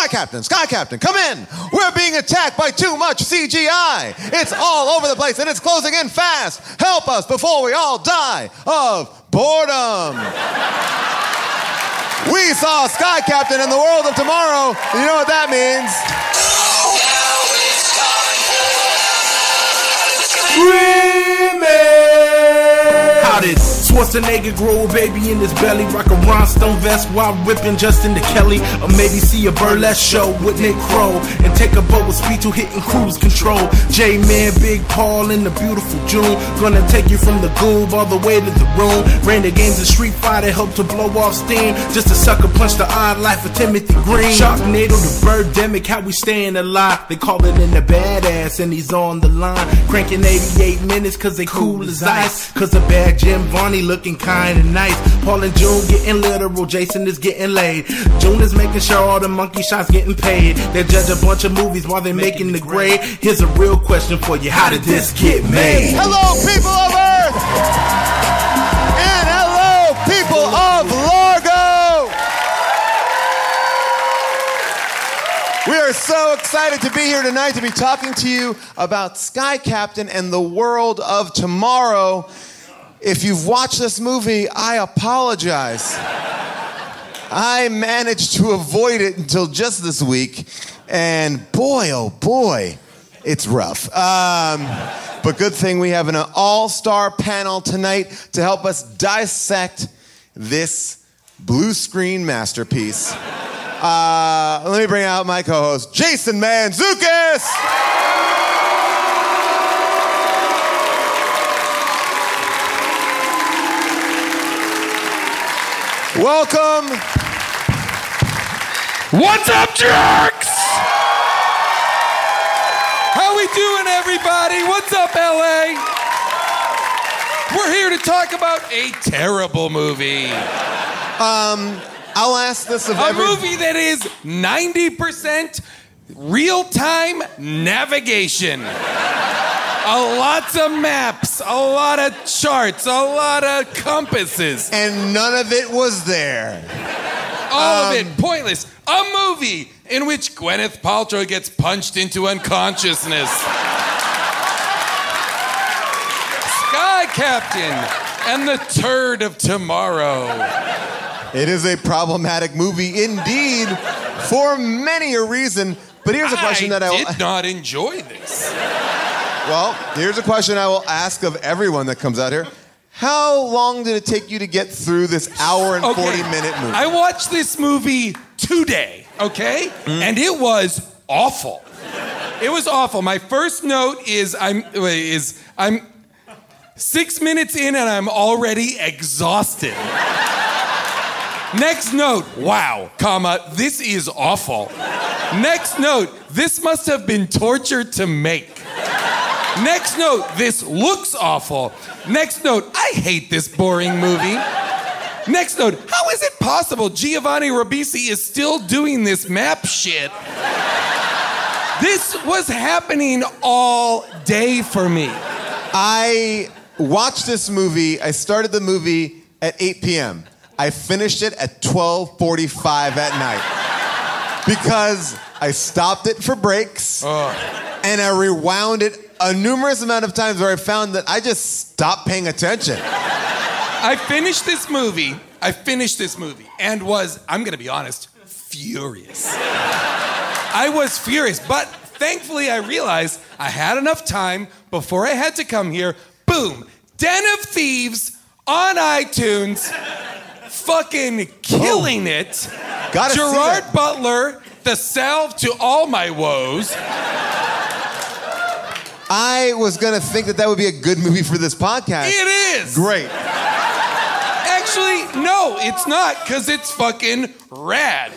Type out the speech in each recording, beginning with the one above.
Sky Captain, come in. We're being attacked by too much CGI. It's all over the place and it's closing in fast. Help us before we all die of boredom. We saw Sky Captain in the world of tomorrow. You know what that means? How did Schwarzenegger grow a baby in his belly? Rock a rhinestone vest while ripping Justin to Kelly. Or maybe see a burlesque show with Nick Crow and take a boat with speed to hitting cruise control. J-Man, Big Paul in the beautiful June. Gonna take you from the goob all the way to the room. Ran the games of Street Fighter, helped to blow off steam. Just a sucker punch the odd life of Timothy Green. Sharknado to Birdemic, how we staying alive. They call it in the badass and he's on the line. Cranking 88 minutes cause they cool as ice. Cause a bad Jim Varney looking kind and nice. Paul and June getting literal, Jason is getting laid. June is making sure all the monkey shots getting paid. They judge a bunch of movies while they're making the grade. Here's a real question for you, how did this get made? Hello, people of Earth! And hello, people of Largo! We are so excited to be here tonight to be talking to you about Sky Captain and the world of tomorrow. If you've watched this movie, I apologize. I managed to avoid it until just this week, and boy, oh boy, it's rough. But good thing we have an all-star panel tonight to help us dissect this blue screen masterpiece. Let me bring out my co-host, Jason Mantzoukas. Welcome. What's up, jerks? How we doing, everybody? What's up, LA? We're here to talk about a terrible movie. I'll ask this of a movie that is 90% real-time navigation. Lots of maps, a lot of charts, a lot of compasses. And none of it was there. All of it pointless. A movie in which Gwyneth Paltrow gets punched into unconsciousness. Sky Captain and the Turd of Tomorrow. It is a problematic movie indeed, for many a reason. But here's a question that I did not enjoy this. Well, here's a question I will ask of everyone that comes out here. How long did it take you to get through this hour and 40-minute movie? I watched this movie today, okay? And it was awful. It was awful. My first note is I'm 6 minutes in and I'm already exhausted. Next note, wow, comma, this is awful. Next note, this must have been torture to make. Next note, this looks awful. Next note, I hate this boring movie. Next note, how is it possible Giovanni Ribisi is still doing this map shit? This was happening all day for me. I watched this movie, I started the movie at 8 p.m. I finished it at 12:45 at night. Because I stopped it for breaks, and I rewound it a numerous amount of times where I found that I just stopped paying attention. I finished this movie and was, I'm gonna be honest, furious. I was furious, but thankfully I realized I had enough time before I had to come here. Boom, Den of Thieves on iTunes, fucking killing it. Gerard Butler, the salve to all my woes. I was gonna think that would be a good movie for this podcast. It is! Great. Actually, no, it's not, because it's fucking rad.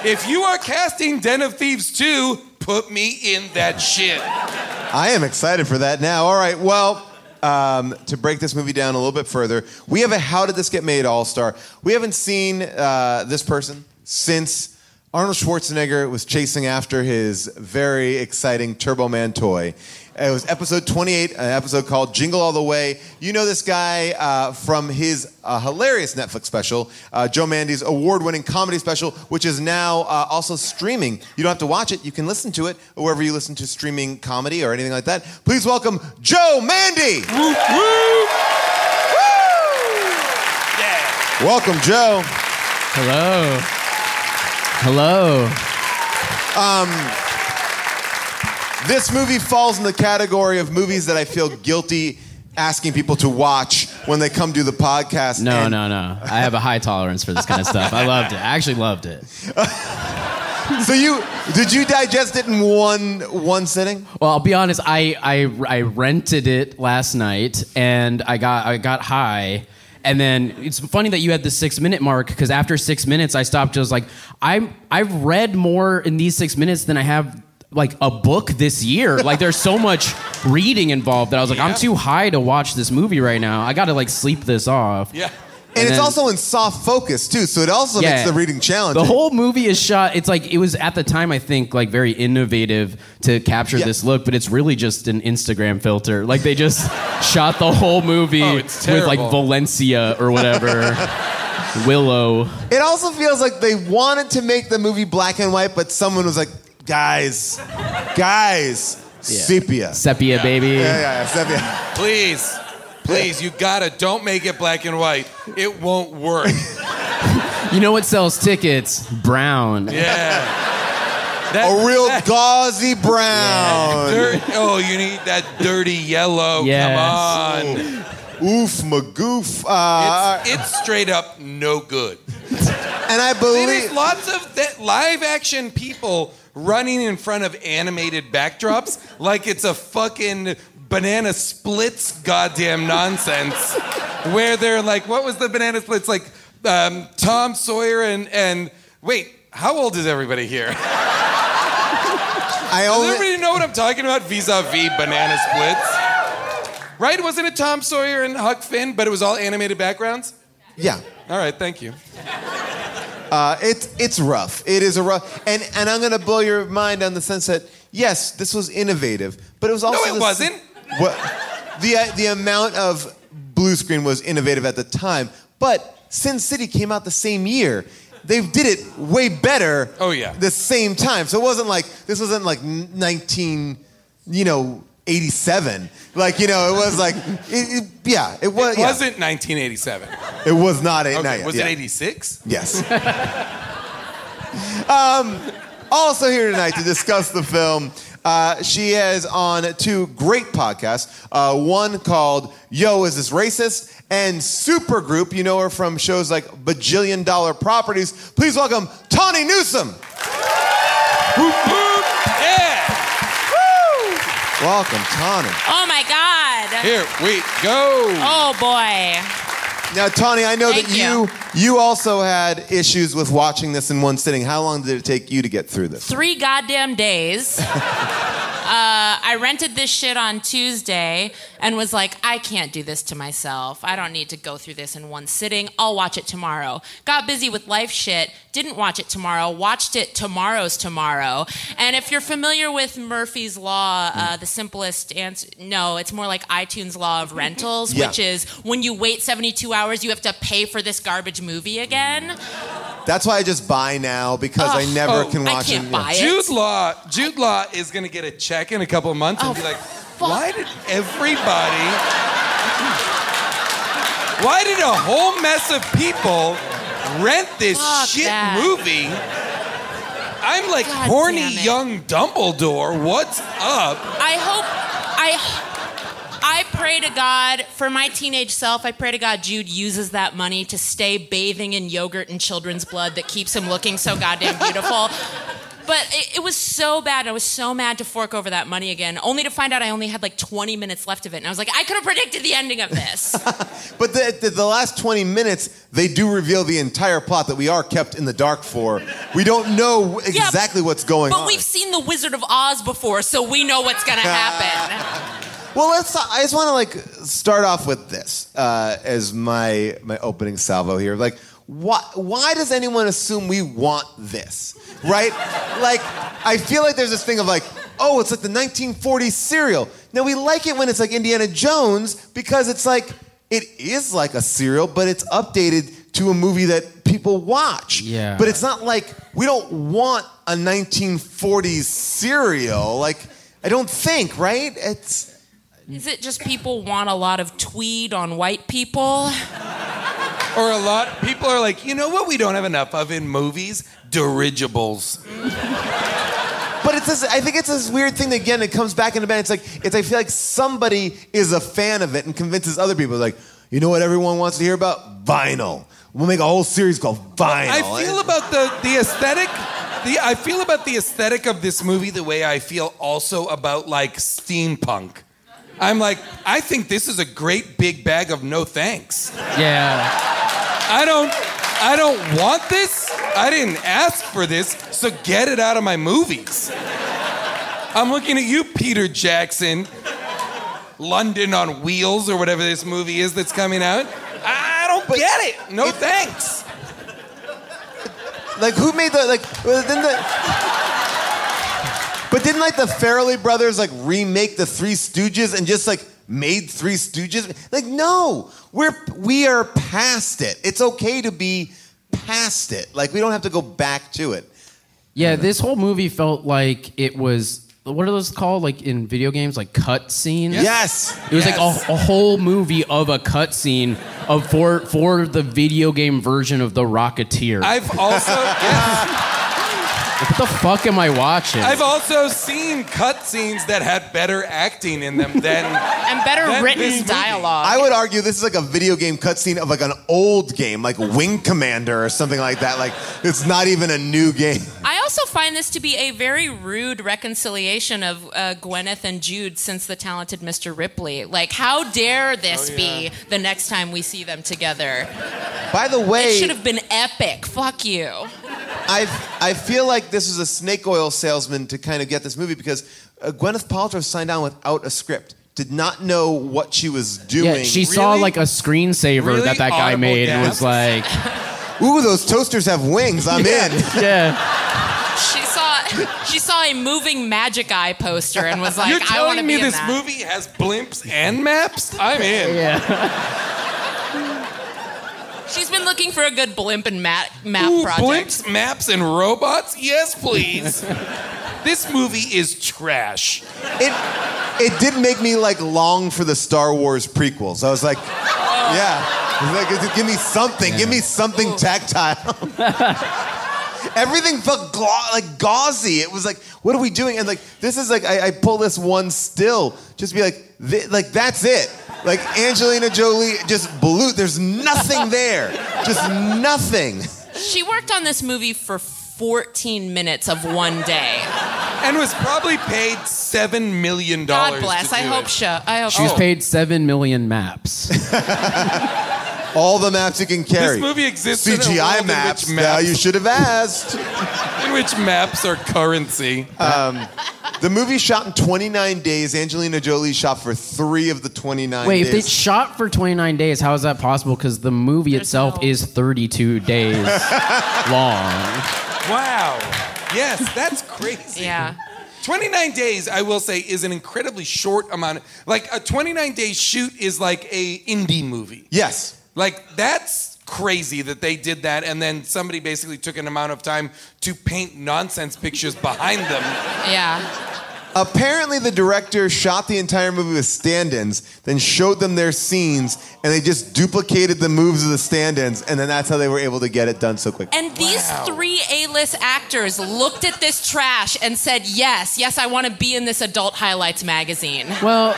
If you are casting Den of Thieves 2, put me in that shit. I am excited for that now. All right, well, to break this movie down a little bit further, we have a How Did This Get Made All-Star. We haven't seen this person since Arnold Schwarzenegger was chasing after his very exciting Turbo Man toy. It was episode 28, an episode called Jingle All the Way. You know this guy from his hilarious Netflix special, Joe Mande's award-winning comedy special, which is now also streaming. You don't have to watch it. You can listen to it wherever you listen to streaming comedy or anything like that. Please welcome Joe Mande. Woo, woo. Woo. Yeah. Welcome, Joe. Hello. Hello. This movie falls in the category of movies that I feel guilty asking people to watch when they come do the podcast. No. I have a high tolerance for this kind of stuff. I loved it. I actually loved it. So did you digest it in one sitting? Well, I'll be honest. I rented it last night and I got high. And then it's funny that you had the 6-minute mark because after 6 minutes I stopped. Just like I've read more in these 6 minutes than I have like a book this year. Like there's so much reading involved that I was like, I'm too high to watch this movie right now. I got to like sleep this off. Yeah. And it's also in soft focus too, so it also makes the reading challenging. The whole movie is shot. It's like it was at the time I think like very innovative to capture this look, but it's really just an Instagram filter. Like they just shot the whole movie with like Valencia or whatever. Willow. It also feels like they wanted to make the movie black and white, but someone was like, guys, sepia. Sepia, baby. Yeah, sepia. Please, you don't make it black and white. It won't work. You know what sells tickets? Brown. Yeah. A real gauzy brown. Yeah. You need that dirty yellow. Yes. Come on. Oof, magoof. It's straight up no good. And I believe... There's lots of live action people running in front of animated backdrops like it's a fucking Banana Splits goddamn nonsense where they're like, what was the Banana Splits? Like Tom Sawyer and wait, how old is everybody here? Does everybody know what I'm talking about vis-a-vis Banana Splits? Right? Wasn't it Tom Sawyer and Huck Finn, but it was all animated backgrounds? Yeah. All right, thank you. It's rough. It is a rough... And I'm going to blow your mind on the sense that, yes, this was innovative, but it was also... No, it wasn't. The amount of blue screen was innovative at the time, but Sin City came out the same year. They did it way better the same time. So this wasn't like 1987. Like, it was like... It was... It wasn't 1987. It was not. Was it 86? Yes. Also here tonight to discuss the film, she has on 2 great podcasts. One called Yo, Is This Racist? And Supergroup. You know her from shows like Bajillion Dollar Properties. Please welcome Tawny Newsome. Whoop, whoop. Yeah. Woo. Welcome, Tawny. Oh my God. Here we go. Oh boy. Now, Tawny, I know that you also had issues with watching this in one sitting. How long did it take you to get through this? 3 goddamn days. I rented this shit on Tuesday and was like, I can't do this to myself. I don't need to go through this in one sitting. I'll watch it tomorrow. Got busy with life shit. Didn't watch it tomorrow. Watched it tomorrow's tomorrow. And if you're familiar with Murphy's Law, the simplest answer, no, it's more like iTunes Law of Rentals, which is when you wait 72 hours, you have to pay for this garbage movie again. That's why I just buy now, because I never can watch it. I can't buy it. Jude Law is going to get a check in a couple of months and be like, why did a whole mess of people rent this movie? I'm like horny young Dumbledore. What's up? I pray to God, for my teenage self, I pray to God Jude uses that money to stay bathing in yogurt and children's blood that keeps him looking so goddamn beautiful. But it was so bad. I was so mad to fork over that money again, only to find out I only had like 20 minutes left of it. And I was like, I could have predicted the ending of this. But the last 20 minutes, they do reveal the entire plot that we are kept in the dark for. We don't know exactly what's going on. But we've seen The Wizard of Oz before, so we know what's going to happen. Well, I just want to start off with this as my opening salvo here. Like, why does anyone assume we want this, right? Like, I feel like there's this thing of like, oh, it's like the 1940s serial. Now, we like it when it's like Indiana Jones because it's like, it is like a serial, but it's updated to a movie that people watch. Yeah. But it's not like, we don't want a 1940s serial. Like, I don't think, right? Is it just people want a lot of tweed on white people? Or a lot people are like, you know what we don't have enough of in movies? Dirigibles. But it's this, I think it's this weird thing that, again, it comes back into bed. I feel like somebody is a fan of it and convinces other people, like, you know what everyone wants to hear about? Vinyl. We'll make a whole series called Vinyl. I feel about the aesthetic. I feel about the aesthetic of this movie the way I feel also about like steampunk. I'm like, I think this is a great big bag of no thanks. Yeah. I don't want this. I didn't ask for this, so get it out of my movies. I'm looking at you, Peter Jackson. London on Wheels or whatever this movie is that's coming out. I don't get it. No thanks. Like, who made the, like, but didn't like the Farrelly brothers like remake the Three Stooges and just like made Three Stooges? Like, no, we are past it. It's okay to be past it. Like, we don't have to go back to it. Yeah, this whole movie felt like it was, what are those called? Like in video games, like cut scenes? Yes. It was like a whole movie of a cut scene for the video game version of The Rocketeer. I've also What the fuck am I watching? I've also seen cutscenes that had better acting in them than and better written dialogue. I would argue this is like a video game cutscene of like an old game, like Wing Commander or something like that. Like, it's not even a new game. I also find this to be a very rude reconciliation of Gwyneth and Jude since The Talented Mr. Ripley. Like, how dare this be the next time we see them together? By the way, it should have been epic. Fuck you. I feel like this was a snake oil salesman to kind of get this movie because Gwyneth Paltrow signed on without a script. Did not know what she was doing. Yeah, she saw like a screensaver that guy made and was like, ooh, those toasters have wings. I'm in. Yeah. She saw a moving Magic Eye poster and was like, You're I want to telling be me in this that. movie has blimps and maps? I'm in. Yeah. She's been looking for a good blimp and map Ooh, project. blimps, maps, and robots? Yes, please. This movie is trash. It did make me like long for the Star Wars prequels. I was like, give me something. Yeah. Give me something tactile. Everything felt like gauzy. It was like, what are we doing? And like, this is like, I pull this one still, just be like, that's it. Like Angelina Jolie just blew. There's nothing there. Just nothing. She worked on this movie for 14 minutes of one day. And was probably paid $7 million. God bless. To do I hope it. She was paid 7 million maps. All the maps you can carry. This movie exists in a CGI world maps. in which Now you should have asked. In which maps are currency. The movie shot in 29 days. Angelina Jolie shot for 3 of the 29 Wait, days. if they shot for 29 days, how is that possible? Because the movie itself is 32 days long. Wow. Yes, that's crazy. Yeah. 29 days, I will say, is an incredibly short amount. Like, a 29-day shoot is like a indie movie. Yes. Like, that's crazy that they did that, and then somebody basically took an amount of time to paint nonsense pictures behind them. Yeah. Apparently, the director shot the entire movie with stand-ins, then showed them their scenes, and they just duplicated the moves of the stand-ins, and then that's how they were able to get it done so quick. And these 3 A-list actors looked at this trash and said, yes, I want to be in this Adult Highlights magazine. Well,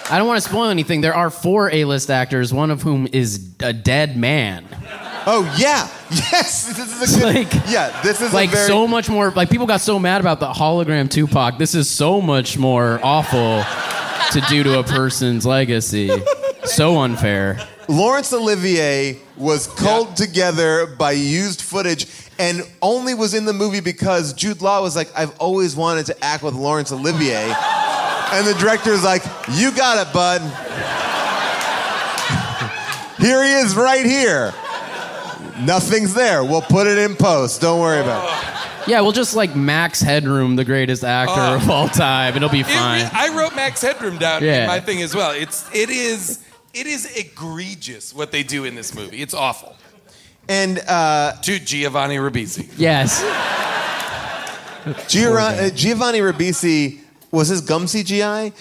I don't want to spoil anything. There are 4 A-list actors, one of whom is a dead man. Oh, yeah. Yes. This is a good... this is like a very... so much more. Like, people got so mad about the hologram Tupac. This is so much more awful to do to a person's legacy. So unfair. Laurence Olivier was culled together by used footage and only was in the movie because Jude Law was like, I've always wanted to act with Laurence Olivier. And the director's like, you got it, bud. Here he is right here. Nothing's there. We'll put it in post. Don't worry about it. Yeah, we'll just like Max Headroom, the greatest actor of all time. It'll be fine. I wrote Max Headroom down in my thing as well. It is egregious what they do in this movie. It's awful. And to Giovanni Ribisi. Yes. Giovanni Ribisi, was his gum CGI?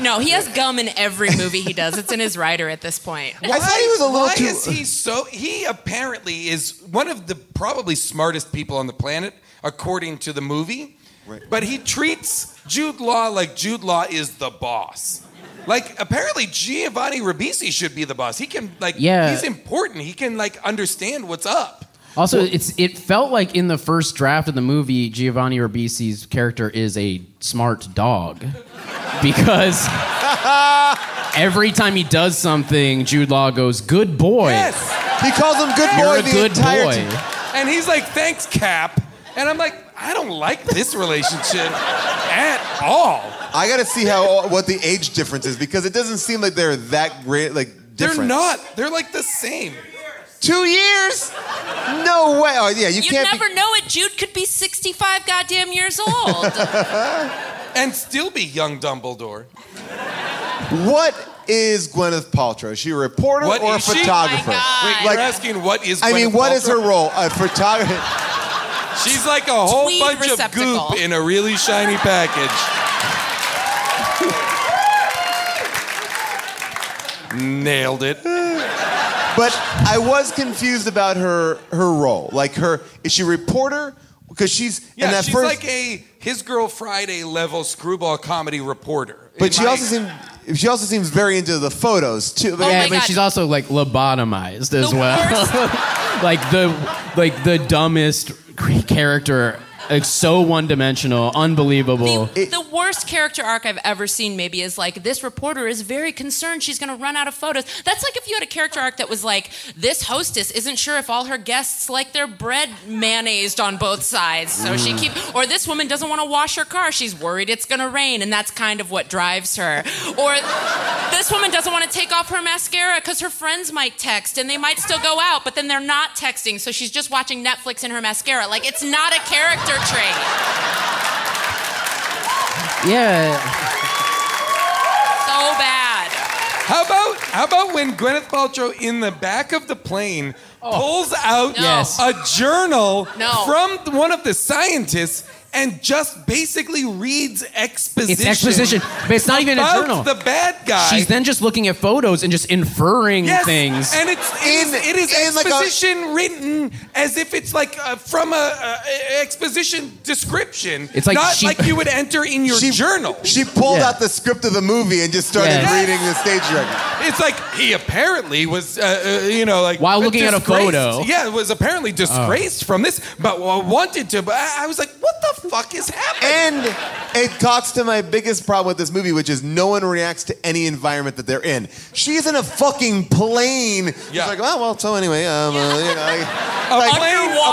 No, he has gum in every movie he does. It's in his writer at this point. I thought he was a little too... Why is he so... He apparently is one of the probably smartest people on the planet, according to the movie. Right. But he treats Jude Law like Jude Law is the boss. Like, apparently Giovanni Ribisi should be the boss. He can, he's important. He can, understand what's up. Also, it felt like in the first draft of the movie, Giovanni Ribisi's character is a smart dog. Because every time he does something, Jude Law goes, good boy. Yes. He calls him good boy. You're a good boy. And he's like, thanks, Cap. And I'm like, I don't like this relationship at all. I gotta see what the age difference is, because it doesn't seem like they're that great, different. They're not. They're the same. 2 years? No way. Oh yeah, you You'd can't. Never know it. Jude could be 65 goddamn years old. And still be young Dumbledore. What is Gwyneth Paltrow? Is she a reporter or a photographer? Oh Wait, you're asking what is Gwyneth what Paltrow? is her role? A photographer. She's like a whole Tweed bunch receptacle. of goop in a really shiny package. Nailed it. But I was confused about her role. Is she a reporter? Because she's she's like a His Girl Friday level screwball comedy reporter. But she also seems very into the photos too. But she's also lobotomized as well. the dumbest character. It's so one-dimensional, unbelievable. The worst character arc I've ever seen maybe is this reporter is very concerned she's going to run out of photos. That's like if you had a character arc that was this hostess isn't sure if all her guests like their bread mayonnaised on both sides. So or this woman doesn't want to wash her car. She's worried it's going to rain, and that's kind of what drives her. Or this woman doesn't want to take off her mascara because her friends might text, and they might still go out, but then they're not texting, so she's just watching Netflix in her mascara. It's not a character trait. Yeah. So bad. How about when Gwyneth Paltrow in the back of the plane pulls out a journal from one of the scientists and just basically reads exposition. It's exposition, but it's not even a journal. The bad guy. She's then just looking at photos and just inferring things. And it is exposition written as if it's from a exposition description. It's not you would enter in your journal. She pulled out the script of the movie and just started reading the stage direction. It's he apparently was, while looking at a photo. Yeah, was apparently disgraced from this, but wanted to. But I was like, what the fuck is happening? And it talks to my biggest problem with this movie, which is no one reacts to any environment that they're in. She's in a fucking plane. Yeah. It's so anyway, a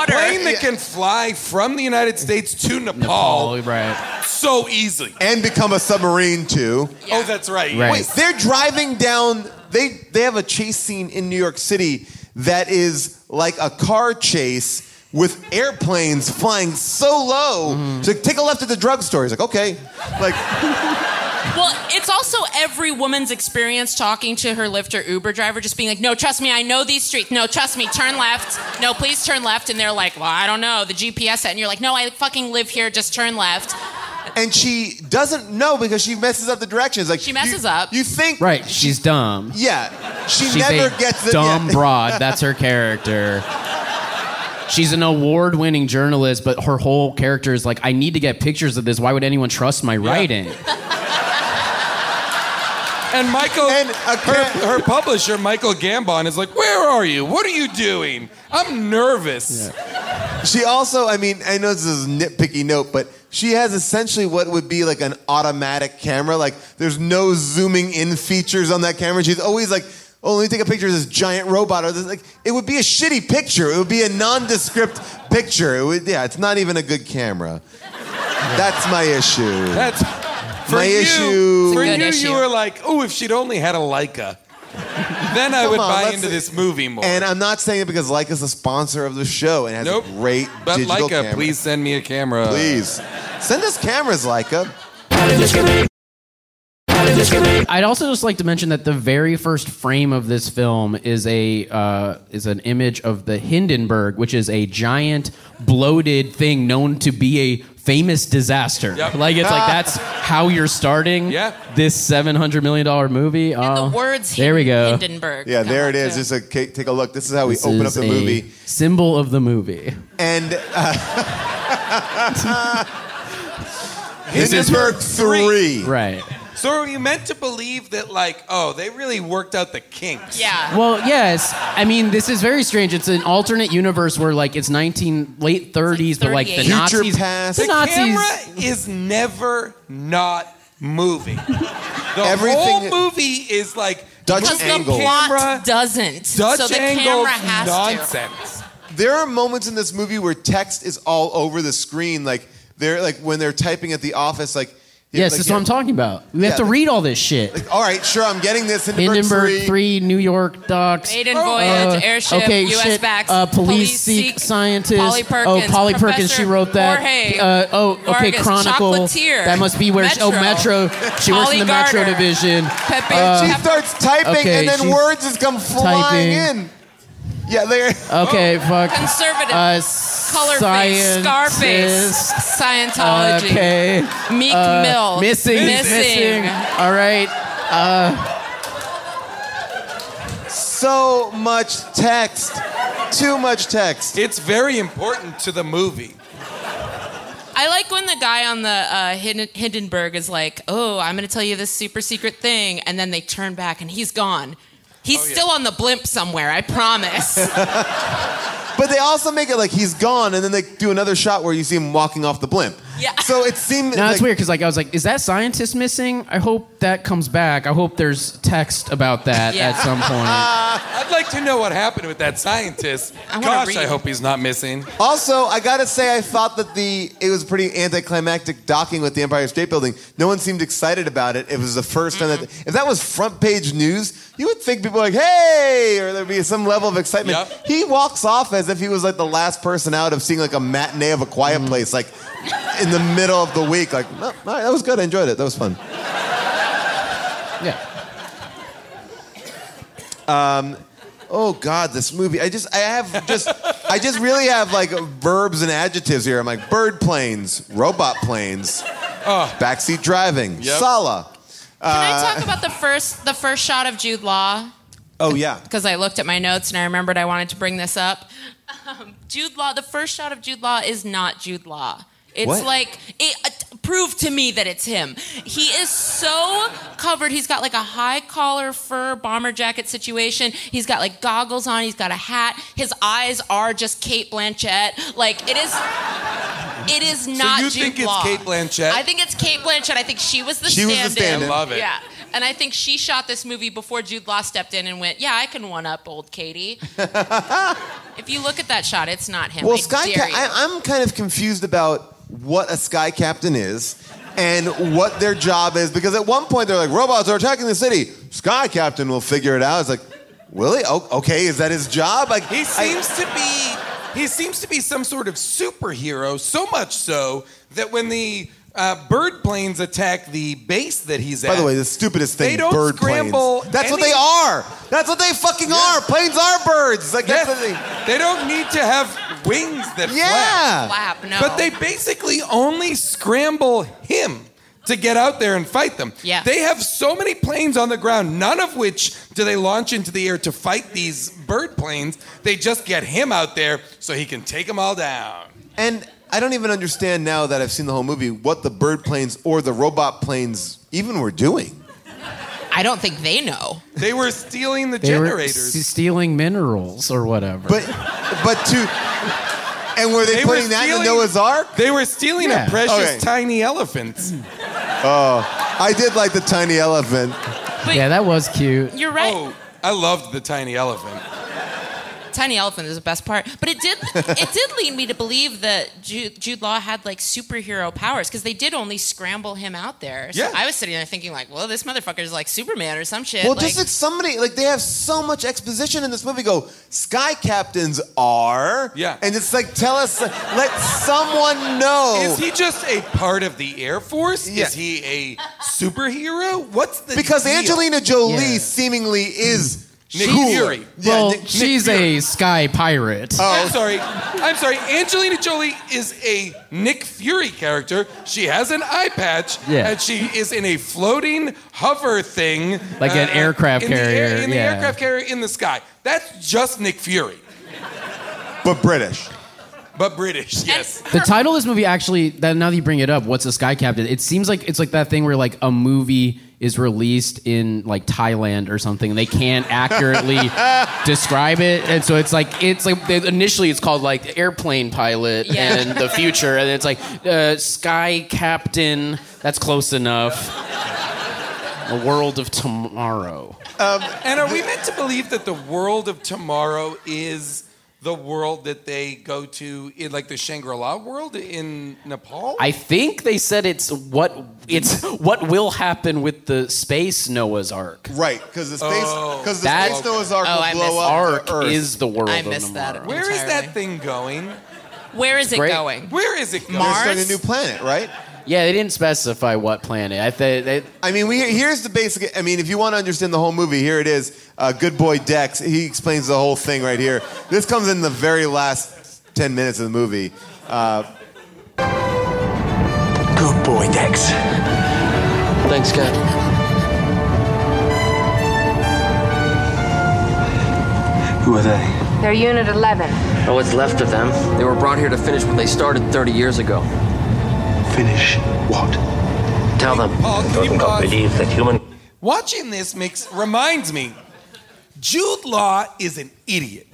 plane that can fly from the United States to Nepal right. so easily. And become a submarine too. Yeah. Oh, that's right. Wait, they're driving down, they have a chase scene in New York City that is like a car chase with airplanes flying so low. So take a left at the drugstore. He's like, okay. Well, it's also every woman's experience talking to her Lyft or Uber driver, just being like, no, trust me, I know these streets. No, trust me, turn left. No, please turn left. And they're like, well, I don't know, the GPS set. And you're like, no, I fucking live here, just turn left. And she doesn't know because she messes up the directions. She messes up. You think... Right, she's dumb. Yeah. She's never gets it. Dumb broad, that's her character. She's an award-winning journalist, but her whole character is I need to get pictures of this. Why would anyone trust my writing? And her publisher, Michael Gambon, is like, where are you? What are you doing? I'm nervous. Yeah. She also, I know this is a nitpicky note, but she has essentially what would be an automatic camera. There's no zooming in features on that camera. She's always let me take a picture of this giant robot. Or this, it would be a shitty picture. It would be a nondescript picture. It's not even a good camera. That's my issue. That's my issue. For you, you were like, oh, if she'd only had a Leica. then I would buy let's into see. this movie more. And I'm not saying it because Leica's a sponsor of the show and has a great but digital Leica, camera. please send me a camera. Please. Send us cameras, Leica. I'd also just like to mention that the very first frame of this film is an image of the Hindenburg, which is a giant bloated thing known to be a famous disaster. Yep. Like it's like that's how you're starting this $700 million movie. And the words there we go. Hindenburg. Yeah, there it is. Too. Just take a look. This is how we open up the movie. Symbol of the movie. And Hindenburg 3. Right. So are you meant to believe that, like, oh, they really worked out the kinks? Yeah. Well, yes. I mean, this is very strange. It's an alternate universe where, like, it's late 30s, but like the Future Nazis. past. The camera is never not moving. The whole movie is like Dutch Because angle. the plot doesn't. Dutch so the angle camera has nonsense. There are moments in this movie where text is all over the screen, like when they're typing at the office, like. Yes, that's what I'm talking about. We have to read all this shit. Like, all right, sure, I'm getting this. Hindenburg 3, New York docks. Maiden voyage, airship, okay, U.S. shit. backs, Police seek scientist. Polly Perkins, Polly Perkins, she wrote that. Jorge, okay, Vargas, Chronicle. Chocolatier, That must be where Metro. She works in the Metro Gardner, division. She starts typing, and then words just come flying in. Yeah, there. Okay, fuck. Conservative. Colorface. Scarface. Scientology. Okay. Meek Mill. Missing. All right. So much text. Too much text. It's very important to the movie. I like when the guy on the Hindenburg is like, oh, I'm going to tell you this super secret thing. And then they turn back and he's gone. He's still on the blimp somewhere, I promise. But they also make it like he's gone, and then they do another shot where you see him walking off the blimp. Yeah. So it seemed. No, it's weird because I was like, is that scientist missing? I hope that comes back. I hope there's text about that at some point. I'd like to know what happened with that scientist. Gosh, I hope he's not missing. Also, I gotta say, I thought that it was pretty anticlimactic docking with the Empire State Building. No one seemed excited about it. It was the first time that if that was front page news, you would think people were like, hey, or there'd be some level of excitement. Yep. He walks off as if he was like the last person out of seeing like a matinee of A Quiet Place, like in the middle of the week. Like, no, that was good. I enjoyed it. That was fun. Yeah. Oh God, this movie. I just really have like verbs and adjectives here. I'm like bird planes, robot planes, backseat driving, Sala. Can I talk about the first shot of Jude Law? Oh yeah. Because I looked at my notes and I remembered I wanted to bring this up. Jude Law. The first shot of Jude Law is not Jude Law. It's what? like, prove to me that it's him. He is so covered. He's got like a high collar fur bomber jacket situation. He's got like goggles on. He's got a hat. His eyes are just Cate Blanchett. Like it is not Jude So you think Law. it's Cate Blanchett? I think it's Cate Blanchett. I think she was the stand-in. I love it. Yeah. And I think she shot this movie before Jude Law stepped in and went, yeah, I can one-up old Katie. If you look at that shot, it's not him. Well, I'm kind of confused about what a sky captain is and what their job is, because at one point they're like, robots are attacking the city. Sky captain will figure it out. It's like, really? Okay, is that his job? Like, He seems to be some sort of superhero, so much so that when the bird planes attack the base that he's at. By the way, the stupidest thing, they don't bird scramble planes. That's what they are. That's what they fucking are. Planes are birds. Like that's what they don't need to have wings that flap. No. But they basically only scramble him to get out there and fight them. Yeah. They have so many planes on the ground, none of which do they launch into the air to fight these bird planes. They just get him out there so he can take them all down. And I don't even understand now that I've seen the whole movie what the bird planes or the robot planes even were doing. I don't think they know. They were stealing the They generators. were stealing minerals or whatever. And were they putting that in the Noah's Ark? They were stealing a precious tiny elephant. Oh, I did like the tiny elephant. But yeah, that was cute. You're right. Oh, I loved the tiny elephant. tiny elephant is the best part. But it did lead me to believe that Jude Law had like superhero powers because they did only scramble him out there. So I was sitting there thinking like, well, this motherfucker is like Superman or some shit. Well, just like somebody, like they have so much exposition in this movie. Go, sky captains are. Yeah. And it's like, tell us, let someone know. Is he just a part of the Air Force? Yeah. Is he a superhero? What's the Because deal? Angelina Jolie seemingly is Nick cooler. Fury. Well, Nick she's Fury. a sky pirate. I'm sorry. Angelina Jolie is a Nick Fury character. She has an eye patch, and she is in a floating hover thing, like an aircraft carrier. In the aircraft carrier in the sky. That's just Nick Fury. But British. But British, yes. The title of this movie actually, now that you bring it up, What's a Sky Captain? It seems like it's like that thing where like a movie is released in like Thailand or something and they can't accurately describe it. And so it's like initially it's called like Airplane Pilot and the future. And it's like Sky Captain, that's close enough. The World of Tomorrow. And are we meant to believe that the world of tomorrow is the world that they go to in like the Shangri-La world in Nepal? I think they said it's what will happen with the space Noah's Ark. Right, because the space Noah's Ark will blow up. Ark Earth. is the world I of missed tomorrow. that. Where is that thing going? Where is it going? Where is it going? They're starting a new planet, right? Yeah, they didn't specify what planet. I mean, here's the basic. I mean, if you want to understand the whole movie, here it is. Good boy Dex. He explains the whole thing right here. This comes in the very last 10 minutes of the movie. Good boy Dex. Thanks, Cap. Who are they? They're Unit 11. Or what's left of them. They were brought here to finish what they started 30 years ago. Finish what? Tell them. Paul, Do not believe that human... Watching this reminds me, Jude Law is an idiot.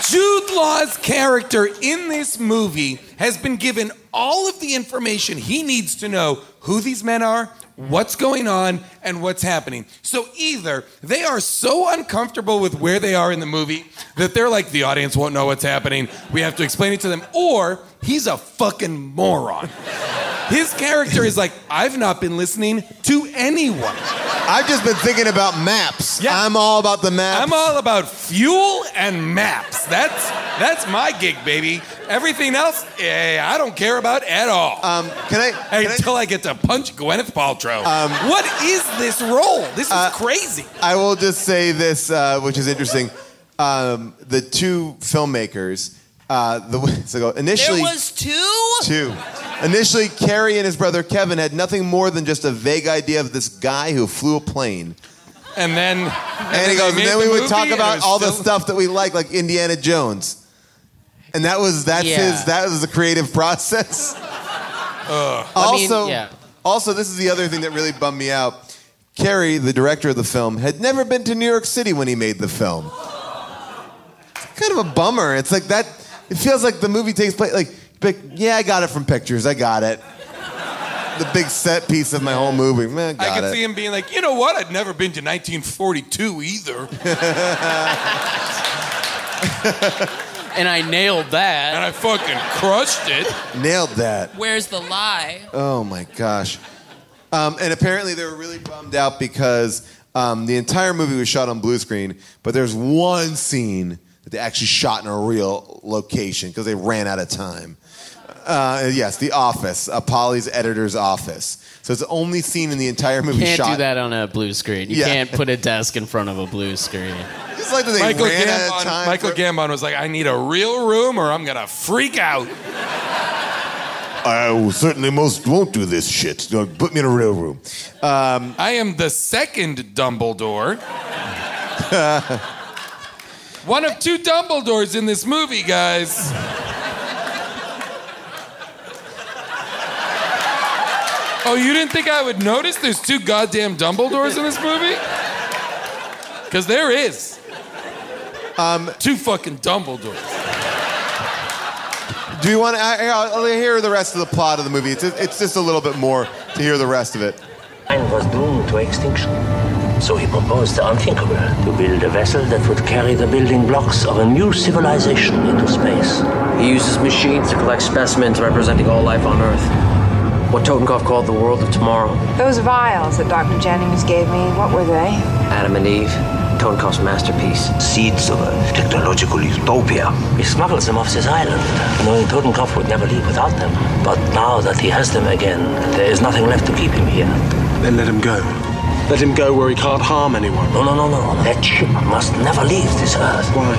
Jude Law's character in this movie has been given all of the information he needs to know who these men are, what's going on, and what's happening. So either they are so uncomfortable with where they are in the movie that they're like, the audience won't know what's happening, we have to explain it to them, or he's a fucking moron. His character is like, I've not been listening to anyone. I've just been thinking about maps. Yeah. I'm all about the maps. I'm all about fuel and maps. That's my gig, baby. Everything else, I don't care about at all. Until I get to punch Gwyneth Paltrow. What is this role? This is crazy. I will just say this, which is interesting. The two filmmakers, initially... There was two. Initially, Carrie and his brother Kevin had nothing more than just a vague idea of this guy who flew a plane. And then he goes, and then we would talk about all the stuff that we like Indiana Jones. And that was the creative process. Also, this is the other thing that really bummed me out. Carrie, the director of the film, had never been to New York City when he made the film. It's kind of a bummer. It's like that. It feels like the movie takes place yeah, I got it from pictures. I got it. The big set piece of my whole movie. Man, I could see him being like, you know what? I'd never been to 1942 either. And I nailed that. And I fucking crushed it. Nailed that. Where's the lie? Oh, my gosh. And apparently they were really bummed out because the entire movie was shot on blue screen, but there's one scene that they actually shot in a real location because they ran out of time. Yes, the office, Polly's editor's office. So it's the only scene in the entire movie shot. You can't do that on a blue screen. You can't put a desk in front of a blue screen. Just like that they ran out of time. Michael Gambon was like, I need a real room or I'm going to freak out. I certainly won't do this shit. Put me in a real room. I am the second Dumbledore. One of two Dumbledores in this movie, guys. Oh, you didn't think I would notice there's two goddamn Dumbledores in this movie? Because there is. Two fucking Dumbledores. Do you want to... I'll hear the rest of the plot of the movie. It's just a little bit more to hear the rest of it. Was doomed to extinction. So he proposed the unthinkable, to build a vessel that would carry the building blocks of a new civilization into space. He uses machines to collect specimens representing all life on Earth. What Totenkopf called the world of tomorrow. Those vials that Dr. Jennings gave me, what were they? Adam and Eve, Totenkopf's masterpiece. Seeds of a technological utopia. He smuggles them off this island, knowing Totenkopf would never leave without them. But now that he has them again, there is nothing left to keep him here. Then let him go. Let him go where he can't harm anyone. No. That ship must never leave this Earth. Why?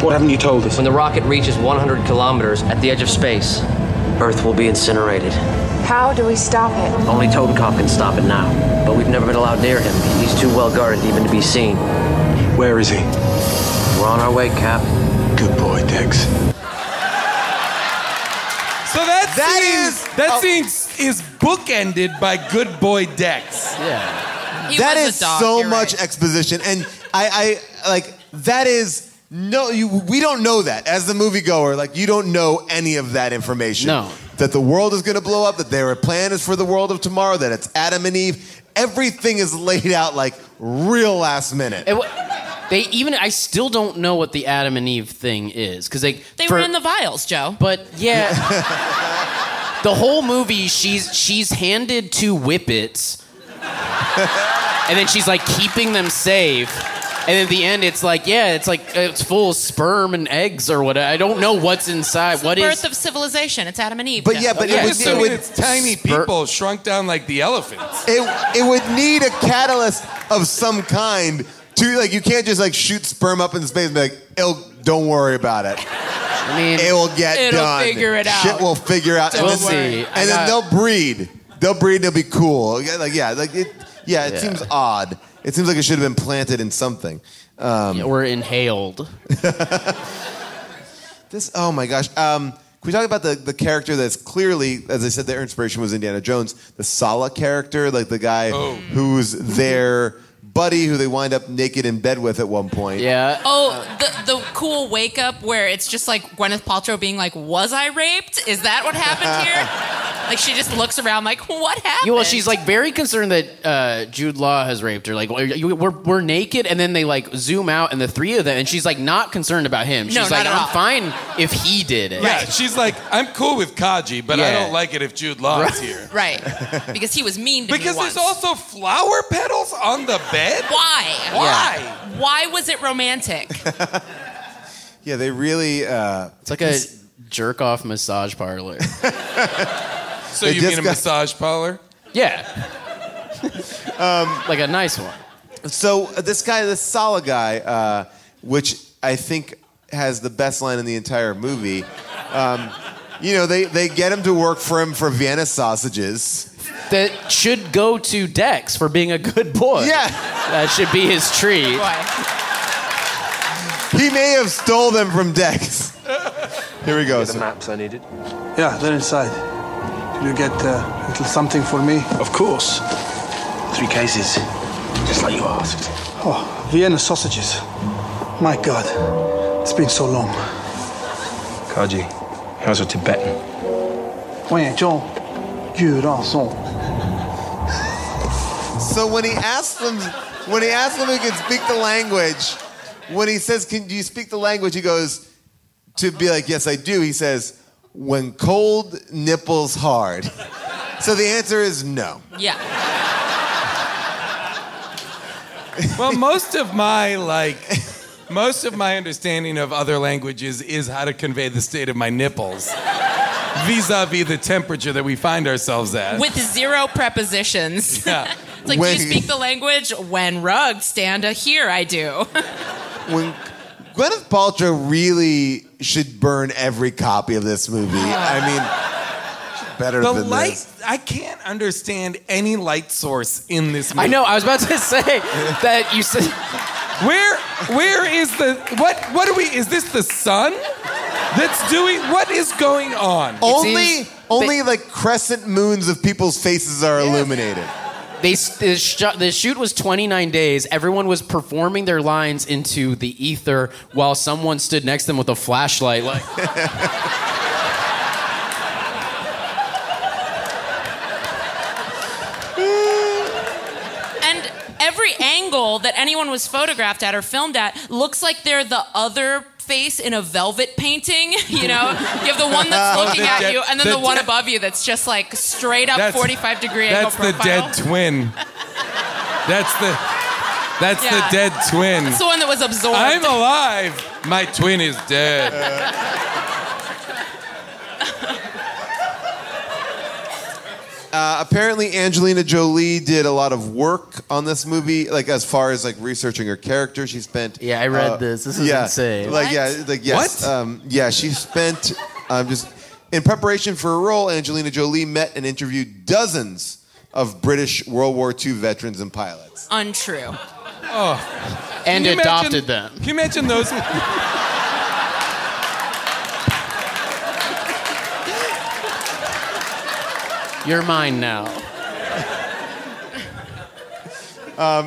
What haven't you told us? When the rocket reaches 100 kilometers at the edge of space, Earth will be incinerated. How do we stop it? Only Totenkopf can stop it now. But we've never been allowed near him. He's too well guarded even to be seen. Where is he? We're on our way, Cap. Good boy, Dex. So that scene is bookended by Good Boy Dex. Yeah. He That was is a dog, so you're much right. exposition, and I like that is we don't know that as the moviegoer. Like you don't know any of that information. No. That the world is going to blow up. That their plan is for the world of tomorrow. That it's Adam and Eve. Everything is laid out like real last minute. I still don't know what the Adam and Eve thing is because They were in the vials, Joe. But yeah, the whole movie she's handed 2 whippets, and then she's like keeping them safe. And then at the end, it's full of sperm and eggs or whatever. I don't know what's inside. What is Birth of civilization. It's Adam and Eve. But Joe. yeah, but It's tiny people shrunk down like the elephants. it would need a catalyst of some kind to like you can't just like shoot sperm up into space and be like, don't worry about it. I mean, It will get It'll done. figure it out. Shit will figure out. Don't and then, worry. And then they'll breed. They'll breed. They'll be cool. It seems odd. It seems like it should have been planted in something. or inhaled. Oh my gosh. Can we talk about the character that's clearly, as I said, their inspiration was Indiana Jones, the Sala character, like the guy who's their buddy who they wind up naked in bed with at one point. Yeah. Oh, the cool wake up where it's just like Gwyneth Paltrow being like, "Was I raped? Is that what happened here?" Like she just looks around like, "What happened?" Yeah, well, she's like very concerned that Jude Law has raped her. Like we're naked, and then they like zoom out, and the 3 of them, and she's like not concerned about him. She's No, like, not at I'm all. fine if he did it. Yeah, she's like, I'm cool with Kaji, but I Yeah. don't like it if Jude Law is here. Right, because he was mean to me Because once. there's also flower petals on the bed? Why? Why? Why was it romantic? Yeah, they really. It's like a jerk off massage parlor. So They you just mean a got- massage parlor? Yeah. Like a nice one. So this guy, this Sala guy, which I think has the best line in the entire movie. They get him to work for him for Vienna sausages. That should go to Dex for being a good boy. Yeah. That should be his treat. He may have stole them from Dex. Here we go. The maps I needed. Yeah, they're inside. You get a little something for me? Of course. 3 cases, just like you asked. Oh, Vienna sausages. My God, it's been so long. Kaji, how's your Tibetan? So when he asks him if he can speak the language, when he says, do you speak the language? He goes, to be like, yes, I do. He says, when cold, nipples hard. So the answer is no. Yeah. Well, most of my understanding of other languages is how to convey the state of my nipples vis-a-vis the temperature that we find ourselves at. With 0 prepositions. Yeah. It's like, do you speak the language? When rugged, stand here, I do. When Gwyneth Paltrow really should burn every copy of this movie. I mean, she's better The than light, this. I can't understand any light source in this movie. I know. I was about to say that you said. Where is the what are we? Is this the sun that's doing? What is going on? Only like crescent moons of people's faces are illuminated. The shoot was 29 days. Everyone was performing their lines into the ether while someone stood next to them with a flashlight. Like, And every people that anyone was photographed at or filmed at looks like they're the other face in a velvet painting. You know, you have the one that's looking at you, and then the one above you that's just like straight up 45-degree angle profile. That's the dead twin. That's the dead twin. That's the one that was absorbed. I'm alive. My twin is dead. Apparently, Angelina Jolie did a lot of work on this movie, like as far as like researching her character. She spent. Yeah, I read this. This is insane. Yes. What? She spent just in preparation for her role. Angelina Jolie met and interviewed dozens of British World War II veterans and pilots. Untrue. Oh. And adopted them. Can you imagine those? You're mine now.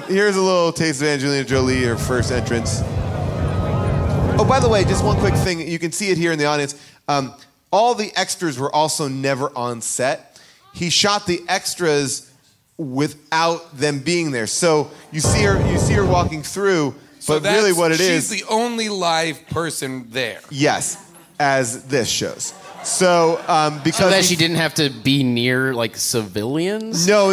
Here's a little taste of Angelina Jolie, her first entrance. Oh, by the way, just one quick thing. You can see it here in the audience. All the extras were also never on set. He shot the extras without them being there. So you see her walking through, but really what it is... She's the only live person there. Yes, as this shows. So, because... So that she didn't have to be near, like, civilians? No.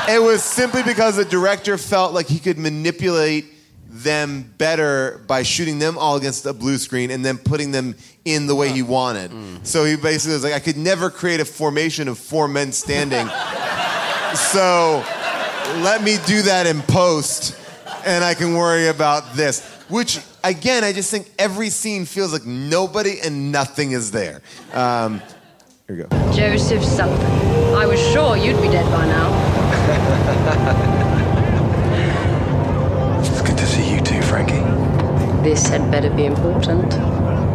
It was simply because the director felt like he could manipulate them better by shooting them all against a blue screen and then putting them in the way he wanted. So he basically was like, I could never create a formation of 4 men standing. So let me do that in post, and I can worry about this. Which, again, I just think every scene feels like nobody and nothing is there. Here we go. Joseph Sullivan. I was sure you'd be dead by now. It's good to see you too, Frankie. This had better be important,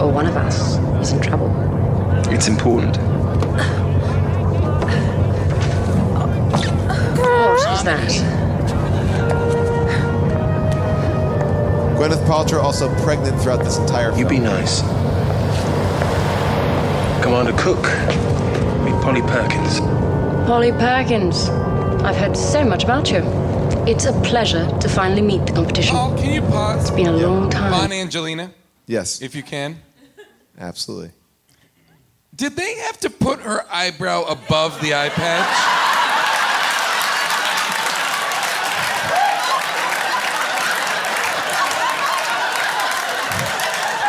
or one of us is in trouble. It's important. What is that? Gwyneth Paltrow also pregnant throughout this entire film. You be nice. Commander Cook. Meet Polly Perkins. Polly Perkins. I've heard so much about you. It's a pleasure to finally meet the competition. Oh, can you pause? It's been a long time. On Angelina? Yes. If you can. Absolutely. Did they have to put her eyebrow above the eye patch?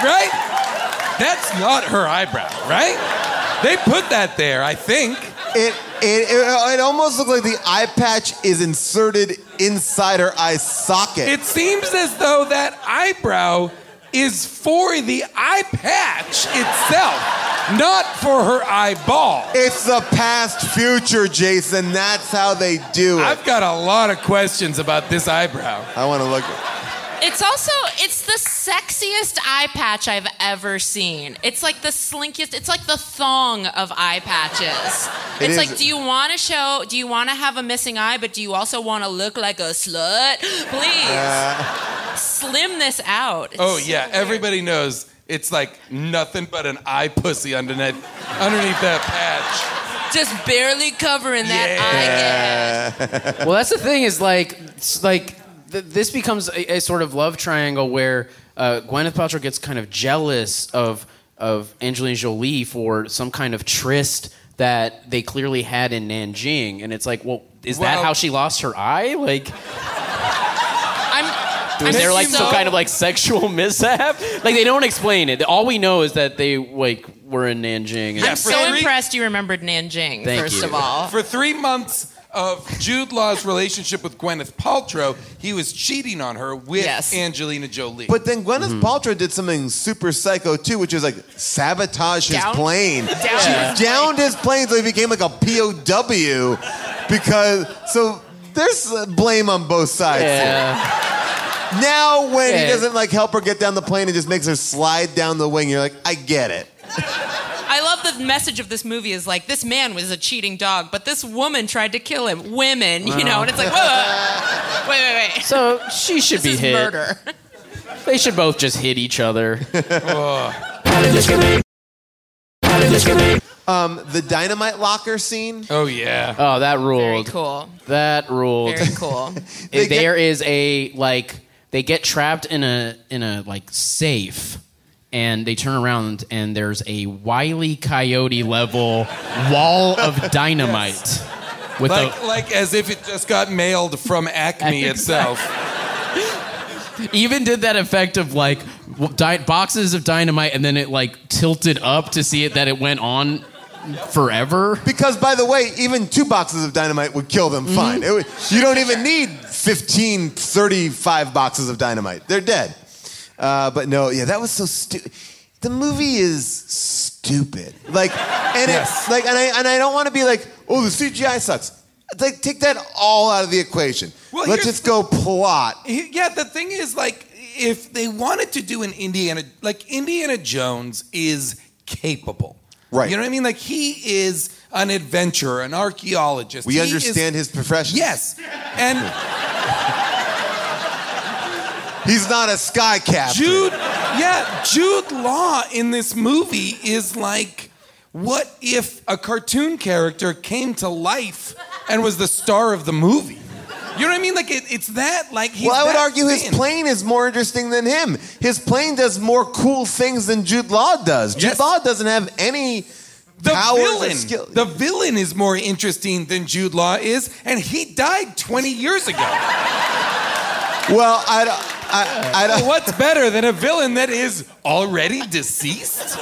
Right? That's not her eyebrow, right? They put that there, I think. It almost looks like the eye patch is inserted inside her eye socket. It seems as though that eyebrow is for the eye patch itself, not for her eyeball. It's the past future, Jason. That's how they do it. I've got a lot of questions about this eyebrow. I want to look. It's the sexiest eye patch I've ever seen. It's like the slinkiest, it's like the thong of eye patches. It's like, do you want to have a missing eye, but do you also want to look like a slut? Please. Slim this out. It's everybody knows it's like nothing but an eye pussy underneath that patch. Just barely covering that eye gap. Well, that's the thing is this becomes a sort of love triangle where Gwyneth Paltrow gets kind of jealous of Angelina Jolie for some kind of tryst that they clearly had in Nanjing, and it's like, well, is that how she lost her eye? Like, is there like some kind of like sexual mishap? Like they don't explain it. All we know is that they like were in Nanjing. And I'm so impressed you remembered Nanjing. First of all, for 3 months of Jude Law's relationship with Gwyneth Paltrow, he was cheating on her with Angelina Jolie. But then Gwyneth Paltrow did something super psycho too, which is like sabotage his plane. She downed his plane so he became like a POW so there's blame on both sides here. Now when he doesn't like help her get down the plane and just makes her slide down the wing, you're like, I get it. I love the message of this movie is like, this man was a cheating dog, but this woman tried to kill him. Women, you know, and it's like, whoa. Wait. So she should be hit. Murder. They should both just hit each other. How did this The dynamite locker scene. Oh yeah. Oh, that ruled. Very cool. That ruled. Very cool. They get trapped in a like safe, and they turn around and there's a Wile E. Coyote level wall of dynamite. Yes. With like as if it just got mailed from Acme itself. Even did that effect of like boxes of dynamite, and then it like tilted up to see it that it went on forever. Because, by the way, even 2 boxes of dynamite would kill them fine. You don't even need 15, 35 boxes of dynamite. They're dead. But no, yeah, that was so stupid. The movie is stupid. Like, and yes. and I don't want to be like, oh, the CGI sucks. Like, take that all out of the equation. Well, let's just go plot. Yeah, the thing is, like, if they wanted to do an Indiana Jones is capable. Right. You know what I mean? Like, he is an adventurer, an archaeologist. We understand his profession. Yes. And he's not a sky captain. Jude Law in this movie is like, what if a cartoon character came to life and was the star of the movie? You know what I mean? Like, it's that, like, he's I would that argue thin. his plane is more interesting than him. His plane does more cool things than Jude Law does. Yes. Jude Law doesn't have any powers or skill. The villain is more interesting than Jude Law is, and he died 20 years ago. Well, I don't. What's better than a villain that is already deceased?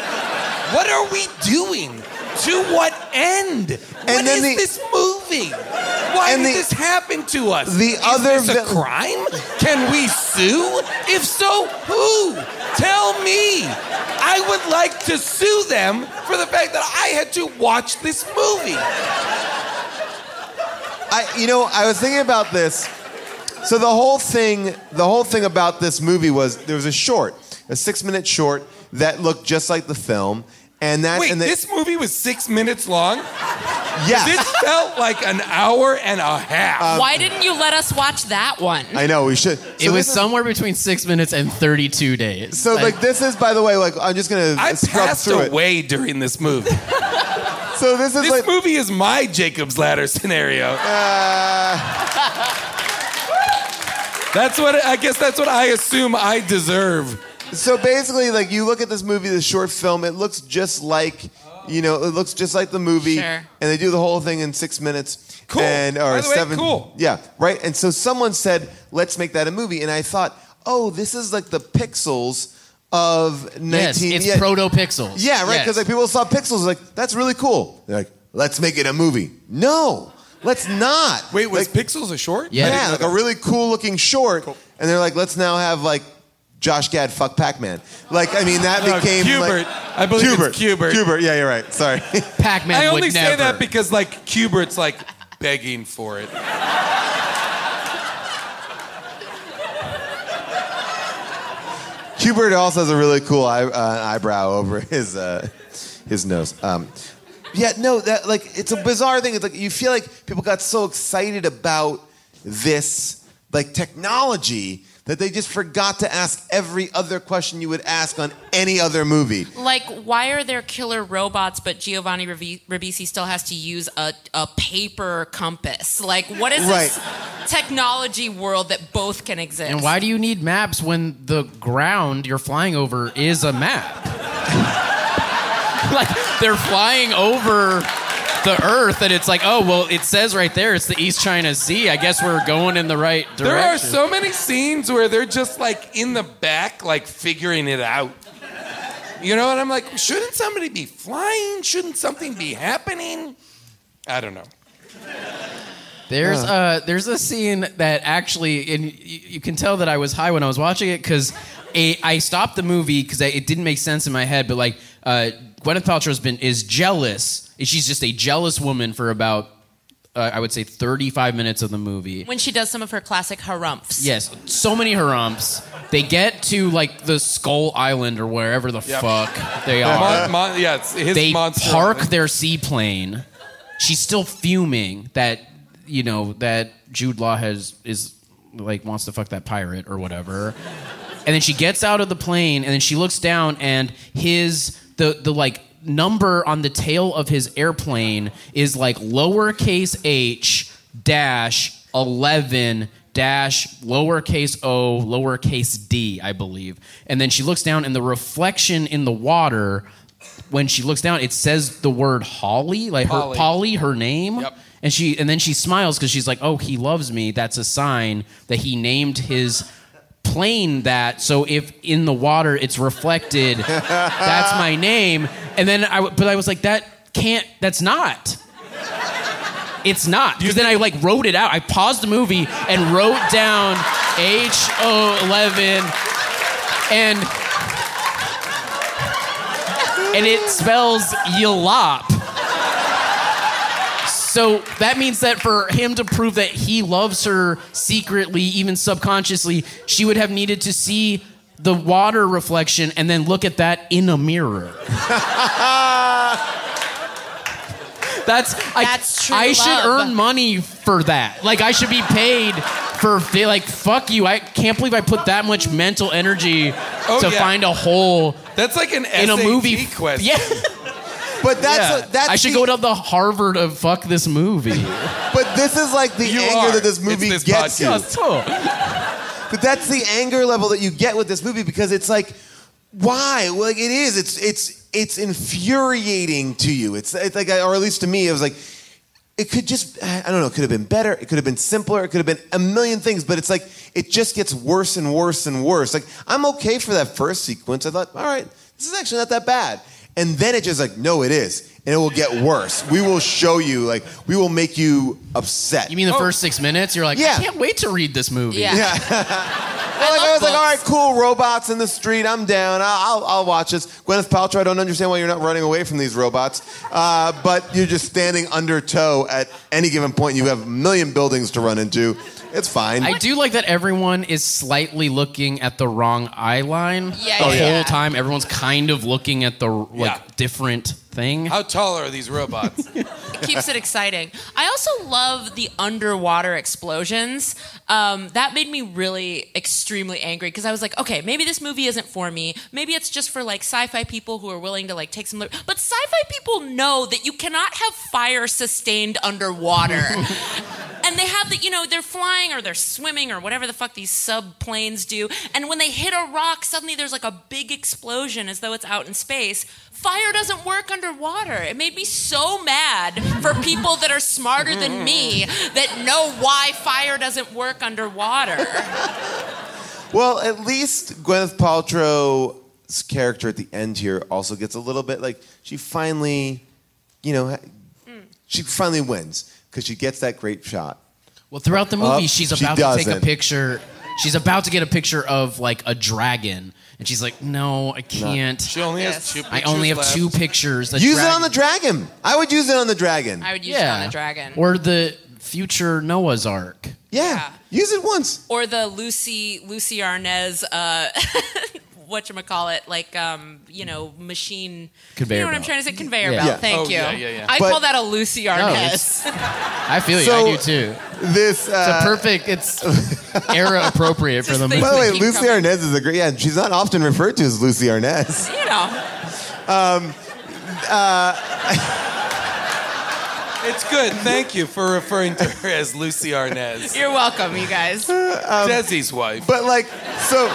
What are we doing? To what end? What is this movie? Why did this happen to us? Is this a crime? Can we sue? If so, who? Tell me. I would like to sue them for the fact that I had to watch this movie. I was thinking about this. So the whole thing about this movie was there was a 6-minute short that looked just like the film. This movie was 6 minutes long? Yeah. This felt like an hour and a half. Why didn't you let us watch that one? I know, we should. It was somewhere between 6 minutes and 32 days. So, this is, by the way, I'm just going to scrub through it. I passed away during this movie. So this movie is my Jacob's Ladder scenario. That's what I assume I deserve. So basically, you look at this movie, this short film, it looks just like, it looks just like the movie. Sure. And they do the whole thing in 6 minutes. Cool. By the way, 7. Cool. Yeah, right? And so someone said, let's make that a movie. And I thought, oh, this is like the Pixels of 19... Yes, it's proto-Pixels. Yeah, right? Because people saw Pixels, that's really cool. They're like, let's make it a movie. No, let's not. Wait, was Pixels a short? Yeah, a really cool-looking short. Cool. And they're like, let's now have, Josh Gad fuck Pac-Man. That became... Qbert. I believe it's Qbert. Qbert, yeah, you're right. Sorry. Pac-Man I would only never. say that because, Qbert's, begging for it. Qbert also has a really cool eyebrow over his nose. It's a bizarre thing. It's you feel like people got so excited about this, technology, that they just forgot to ask every other question you would ask on any other movie. Why are there killer robots, but Giovanni Ribisi still has to use a paper compass? What is this technology world that both can exist? And why do you need maps when the ground you're flying over is a map? They're flying over the Earth, and it's it says right there it's the East China Sea. I guess we're going in the right direction. There are so many scenes where they're just in the back, figuring it out. You know, and I'm like, shouldn't somebody be flying? Shouldn't something be happening? I don't know. There's a scene that actually, and you can tell that I was high when I was watching it because I stopped the movie because it didn't make sense in my head. But Gwyneth Paltrow is jealous. She's just a jealous woman for about, I would say, 35 minutes of the movie. When she does some of her classic harumphs. Yes, so many harumphs. They get to the Skull Island or wherever the fuck they are. It's his they monster. Park their seaplane. She's still fuming that that Jude Law wants to fuck that pirate or whatever. And then she gets out of the plane and then she looks down and the number on the tail of his airplane is like lowercase h dash 11 dash lowercase o lowercase d, I believe. And then she looks down, and the reflection in the water, when she looks down, it says the word Holly, like Polly, her name. Yep. And then she smiles because she's like, oh, he loves me. That's a sign that he named his plane that. So if in the water it's reflected, that's my name. And then I was like, that's not. It's not. Because then I like wrote it out. I paused the movie and wrote down HO11 and it spells Yelop. So that means that for him to prove that he loves her secretly, even subconsciously, she would have needed to see the water reflection and then look at that in a mirror. That's true. I should earn money for that. Like, I should be paid for, like, fuck you. I can't believe I put that much mental energy to find a hole. That's like an in a movie question. Yeah. But that's I should go to the Harvard of fuck this movie. But this is like the anger that this movie gets you. But that's the anger level that you get with this movie, because it's like, why? Well, like, it is. It's infuriating to you. It's like, or at least to me, it was like, it could just, I don't know, it could have been better. It could have been simpler. It could have been a million things. But it's like, it just gets worse and worse and worse. Like, I'm okay for that first sequence. I thought, all right, this is actually not that bad. And then it just like, no, it is. And it will get worse. We will show you, like, we will make you upset. You mean the first 6 minutes? You're like, I can't wait to read this movie. Yeah. I was like, all right, cool, robots in the street. I'm down. I'll watch this. Gwyneth Paltrow, I don't understand why you're not running away from these robots. But you're just standing under tow at any given point. You have a million buildings to run into. It's fine. I do like that everyone is slightly looking at the wrong eye line the whole time. Everyone's kind of looking at the different thing. How tall are these robots? It keeps it exciting. I also love the underwater explosions. That made me really extremely angry, because I was like, okay, maybe this movie isn't for me. Maybe it's just for like sci-fi people who are willing to like take some. But sci-fi people know that you cannot have fire sustained underwater. And they have the, they're flying or they're swimming or whatever the fuck these subplanes do. And when they hit a rock, suddenly there's like a big explosion as though it's out in space. Fire doesn't work underwater. It made me so mad for people that are smarter than me that know why fire doesn't work underwater. Well, at least Gwyneth Paltrow's character at the end here also gets a little bit like, she finally, she finally wins. Because she gets that great shot. Well, throughout the movie, she's about to take a picture. She's about to get a picture of like a dragon, and she's like, "No, I can't. She only has 2 pictures. I only have 2 pictures. Use it on the dragon. I would use it on the dragon. I would use it on the dragon. Or the future Noah's Ark. Yeah. Use it once. Or the Lucy Arnaz. Whatchamacallit, like, machine... Conveyor You know what I'm belt. trying to say? Conveyor belt, thank you. Yeah. I call that a Lucy Arnaz. I feel you, I do too. It's a perfect, it's era appropriate for the movie. By the way, Lucy Arnaz is a great... she's not often referred to as Lucy Arnaz. It's good. Thank you for referring to her as Lucy Arnaz. You're welcome, you guys. Desi's wife. But like, so...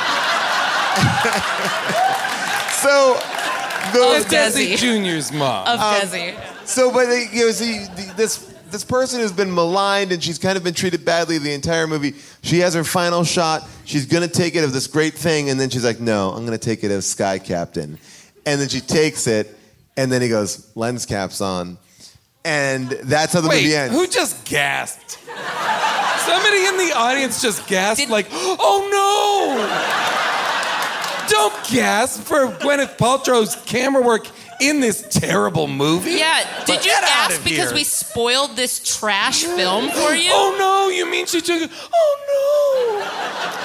Desi Jr.'s mom. Of Desi. So, but this person who's been maligned and she's kind of been treated badly the entire movie, she has her final shot. She's going to take it of this great thing, and then she's like, no, I'm going to take it as Sky Captain. And then she takes it, and then he goes, lens caps on. And that's how the movie ends. Who just gasped? Somebody in the audience just gasped like, oh no! Don't gasp for Gwyneth Paltrow's camera work in this terrible movie. Yeah, did you gasp because we spoiled this trash film for you? Oh no, you mean she took it? Oh no.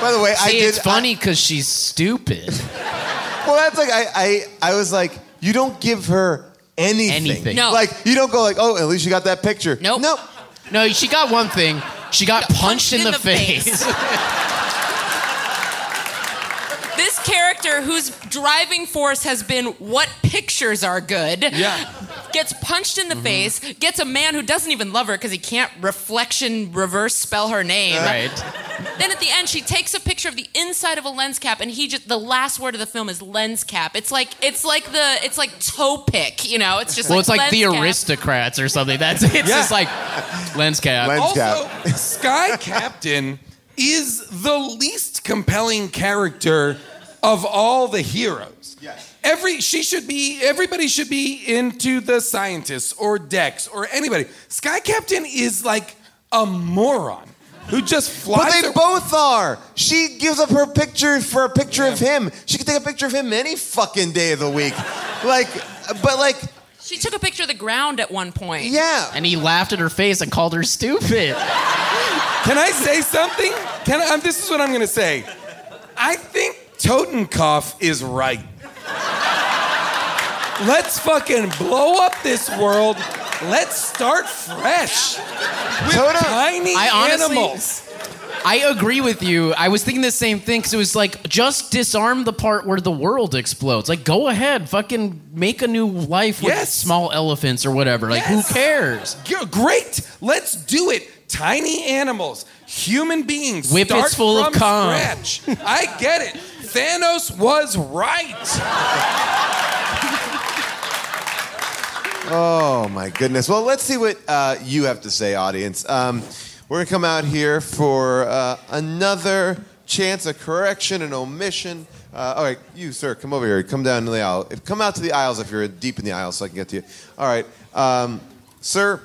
By the way, it's funny because she's stupid. Well, that's like, I was like, you don't give her anything. No. Like, you don't go like, oh, at least you got that picture. Nope. No, she got one thing. She got punched in the face. This character whose driving force has been what pictures are good. Yeah. Gets punched in the face, gets a man who doesn't even love her because he can't reflection reverse spell her name. Right. Then at the end, she takes a picture of the inside of a lens cap, and the last word of the film is lens cap. It's like toe pick, you know? It's just Well, it's like the lens cap. Aristocrats or something. It's just like lens cap. Lens Also, Sky Captain is the least compelling character of all the heroes. Yes. Everybody should be into the scientists or Dex or anybody. Sky Captain is like a moron who just flies. But they both are. She gives up her picture for a picture of him. She could take a picture of him any fucking day of the week. She took a picture of the ground at one point. Yeah. And he laughed at her face and called her stupid. Can I say something? This is what I'm going to say. I think Totenkopf is right. Let's fucking blow up this world. Let's start fresh with tiny animals. I agree with you. I was thinking the same thing because it was like, just disarm the part where the world explodes. Like, go ahead, fucking make a new life with small elephants or whatever. Like, who cares? Great. Let's do it. Tiny animals, human beings. Whippets full of cum. Scratch. I get it. Thanos was right. Oh, my goodness. Well, let's see what you have to say, audience. We're going to come out here for another chance, a correction, an omission. All right, you, sir, come over here. Come down to the aisle. Come out to the aisles if you're deep in the aisle so I can get to you. All right. Sir,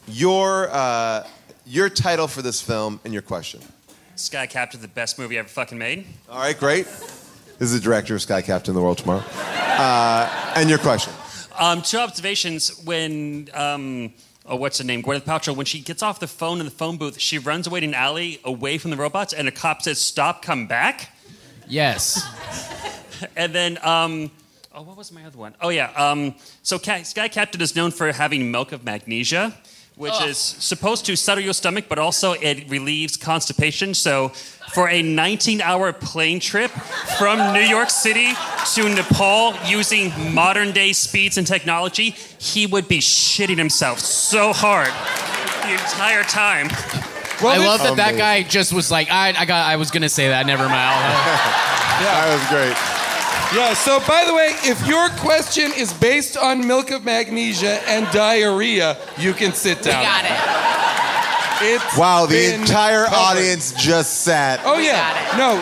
your title for this film and your question. Sky Captain, the best movie ever fucking made. All right, great. This is the director of Sky Captain, the World Tomorrow. And your question. Two observations when, what's her name? Gwyneth Paltrow, when she gets off the phone in the phone booth, she runs away to an alley away from the robots, and a cop says, "Stop, come back." Yes. And then, what was my other one? Oh, yeah. So Sky Captain is known for having milk of magnesia, which is supposed to settle your stomach, but also it relieves constipation. So for a 19-hour plane trip from New York City to Nepal using modern-day speeds and technology, he would be shitting himself so hard the entire time. Well, I love that guy just was like, I was going to say that, never mind. That was great. Yeah, so by the way, if your question is based on milk of magnesia and diarrhea, you can sit down. We got it. Wow, the entire audience just sat. Oh, yeah. No,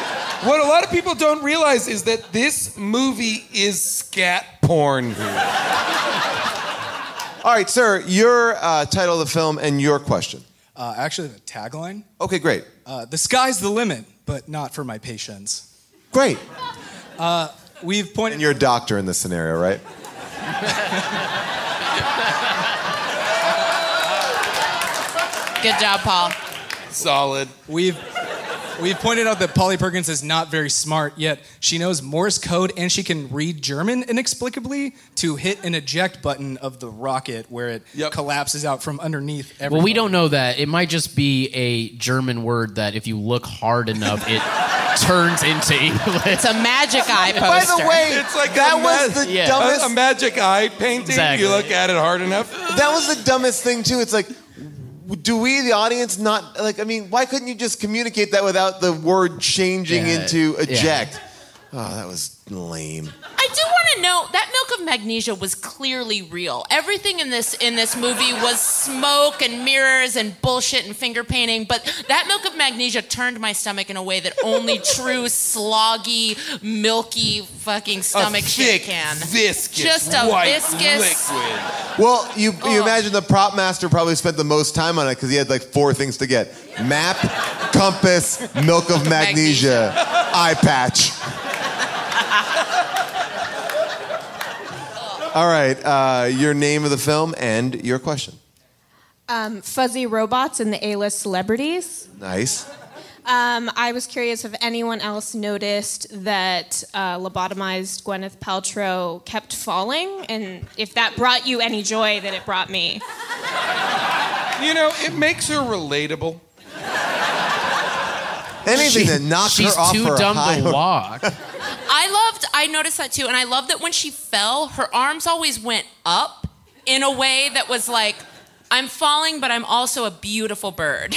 what a lot of people don't realize is that this movie is scat porn. All right, sir, your title of the film and your question. Actually, the tagline. Okay, great. The sky's the limit, but not for my patients. Great. We've pointed. And you're a doctor in this scenario, right? Good job, Paul. Solid. We've pointed out that Polly Perkins is not very smart, yet she knows Morse code and she can read German inexplicably to hit an eject button of the rocket where it collapses out from underneath everyone. Well, we don't know that. It might just be a German word that if you look hard enough, it turns into English. It's a magic eye poster. By the way, It's like that was the dumbest... a magic eye painting. Exactly. You look at it hard enough. That was the dumbest thing, too. It's like, do we, the audience, not... Like, I mean, why couldn't you just communicate that without the word changing into eject? Oh, that was lame. I do want to know that milk of magnesia was clearly real. Everything in this movie was smoke and mirrors and bullshit and finger painting, but that milk of magnesia turned my stomach in a way that only true sloggy, milky fucking stomach shit can. Viscous, just a white viscous liquid. Well, you imagine the prop master probably spent the most time on it because he had like 4 things to get. Map, compass, milk of magnesia, eye patch. All right, your name of the film and your question. Fuzzy robots and the A-list celebrities. Nice. I was curious if anyone else noticed that lobotomized Gwyneth Paltrow kept falling, and if that brought you any joy that it brought me. You know, it makes her relatable. Anything that knocks her off her high. She's too dumb to walk. I noticed that too, and I love that when she fell, her arms always went up in a way that was like, I'm falling, but I'm also a beautiful bird.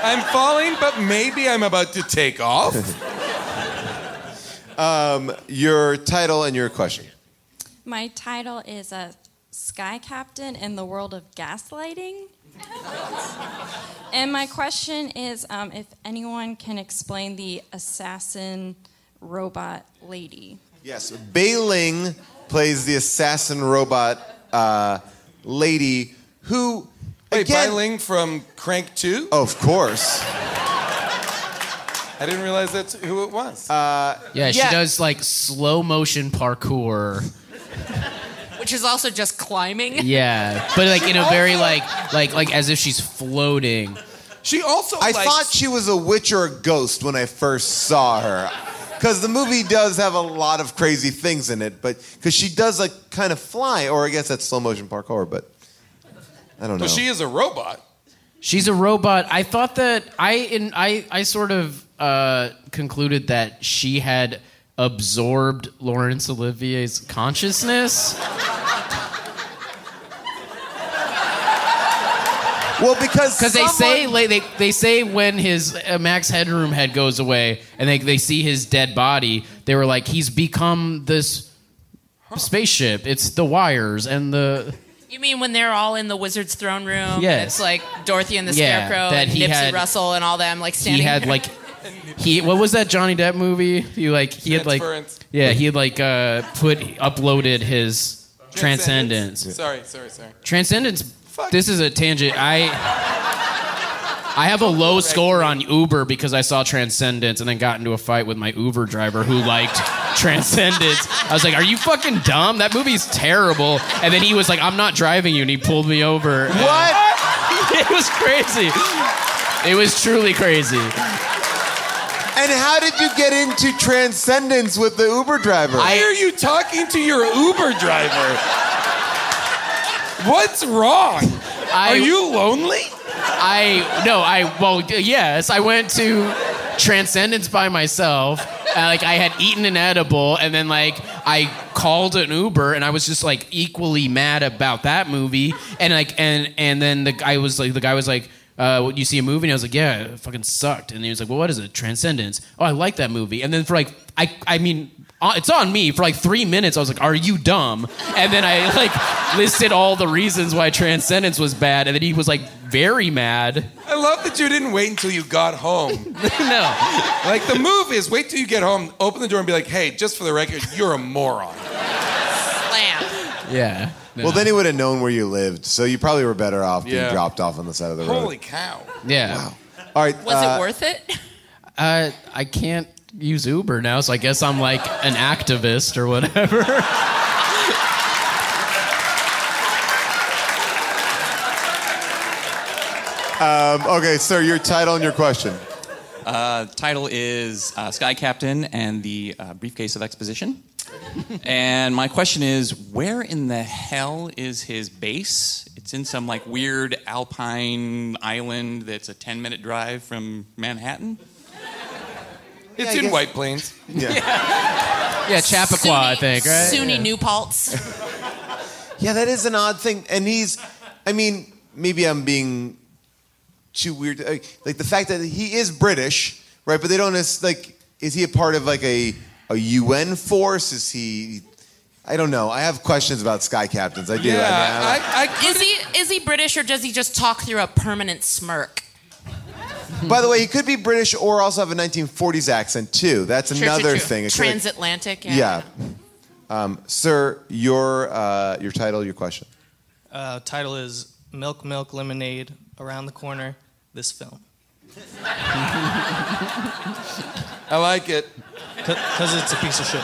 I'm falling, but maybe I'm about to take off. Your title and your question. My title is a Sky Captain in the World of Gaslighting. And my question is if anyone can explain the assassin robot lady. Yes, Bei Ling plays the assassin robot lady who... Wait, Bai Ling from Crank 2? Oh, of course. I didn't realize that's who it was. She does like slow motion parkour. Which is also just climbing. Yeah, but like in a very like as if she's floating. She also I thought she was a witch or a ghost when I first saw her. Because the movie does have a lot of crazy things in it, but because she does like kind of fly, or I guess that's slow motion parkour, but I don't know. But she is a robot. She's a robot. I thought that I sort of concluded that she had absorbed Laurence Olivier's consciousness. Well, because they say when his Max Headroom head goes away and they see his dead body, they were like, he's become this spaceship. It's the wires and the... You mean when they're all in the wizard's throne room? Yes. It's like Dorothy and the Scarecrow and Nipsey Russell and all them like standing He had there. like... what was that Johnny Depp movie? He had uploaded his Transcendence. Sorry. Transcendence. This is a tangent. I have a low score on Uber because I saw Transcendence and then got into a fight with my Uber driver who liked Transcendence. I was like, "Are you fucking dumb? That movie's terrible." And then he was like, "I'm not driving you," and he pulled me over. What? It was crazy. It was truly crazy. And how did you get into Transcendence with the Uber driver? Why are you talking to your Uber driver? What's wrong? Are you lonely? Yes. I went to Transcendence by myself. I had eaten an edible, and then I called an Uber, and I was just like equally mad about that movie. And then the guy was like, you see a movie? And I was like, yeah, it fucking sucked. And he was like, well, what is it? Transcendence. Oh, I like that movie. And then for it's on me. For 3 minutes, I was like, are you dumb? And then I listed all the reasons why Transcendence was bad. And then he was very mad. I love that you didn't wait until you got home. No. The move is wait till you get home, open the door and be like, hey, just for the record, you're a moron. Slam. Yeah. No. Well, then he would have known where you lived, so you probably were better off being dropped off on the side of the road. Holy cow. Yeah. Wow. All right. Was it worth it? I can't use Uber now, so I guess I'm an activist or whatever. Okay, sir, your title and your question. Title is Sky Captain and the Briefcase of Exposition. And my question is, where in the hell is his base? It's in some weird alpine island that's a 10-minute drive from Manhattan. It's in White Plains. Yeah, Chappaqua, I think, right? SUNY New Paltz. Yeah, that is an odd thing. And maybe I'm being too weird. The fact that he is British, right? But they don't is he a part of a UN force? Is he? I don't know. I have questions about Sky Captains. I do. Yeah, Is he British or does he just talk through a permanent smirk? By the way, he could be British or also have a 1940s accent too. That's another thing. Transatlantic. Yeah. Sir, your title, your question. Title is Milk, Milk, Lemonade, Around the Corner, This Film. I like it. Because it's a piece of shit.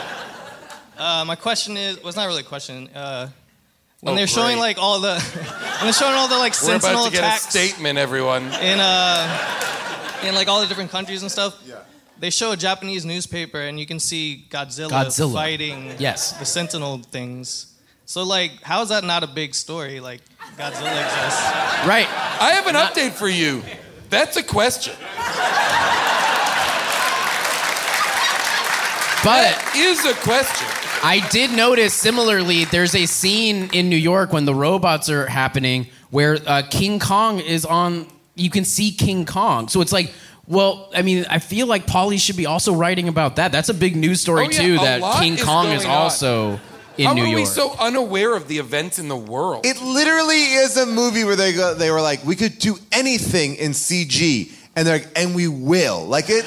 My question it's not really a question. When they're showing all the Sentinel attacks. We're about to get a statement, everyone. In all the different countries and stuff. Yeah. They show a Japanese newspaper and you can see Godzilla. Fighting the Sentinel things. So how is that not a big story? Godzilla exists. Right. I have an update for you. That's a question. But that is a question. I did notice similarly, there's a scene in New York when the robots are happening where King Kong is on, you can see King Kong. So it's like, well, I mean, I feel like Pauly should be also writing about that. That's a big news story too, that King Kong is also in New York. How are we so unaware of the events in the world? It literally is a movie where they were like, we could do anything in CG. And they're like, and we will. They're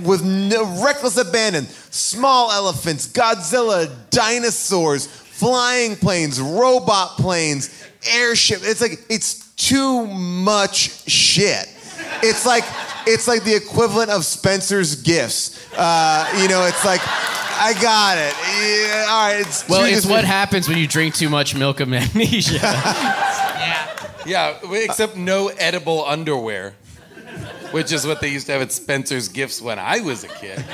with no, reckless abandon. Small elephants, Godzilla, dinosaurs, flying planes, robot planes, airship. It's too much shit. It's like the equivalent of Spencer's Gifts. It's like, I got it. Yeah, all right. It's what happens when you drink too much milk of magnesia. Yeah, except no edible underwear, which is what they used to have at Spencer's Gifts when I was a kid.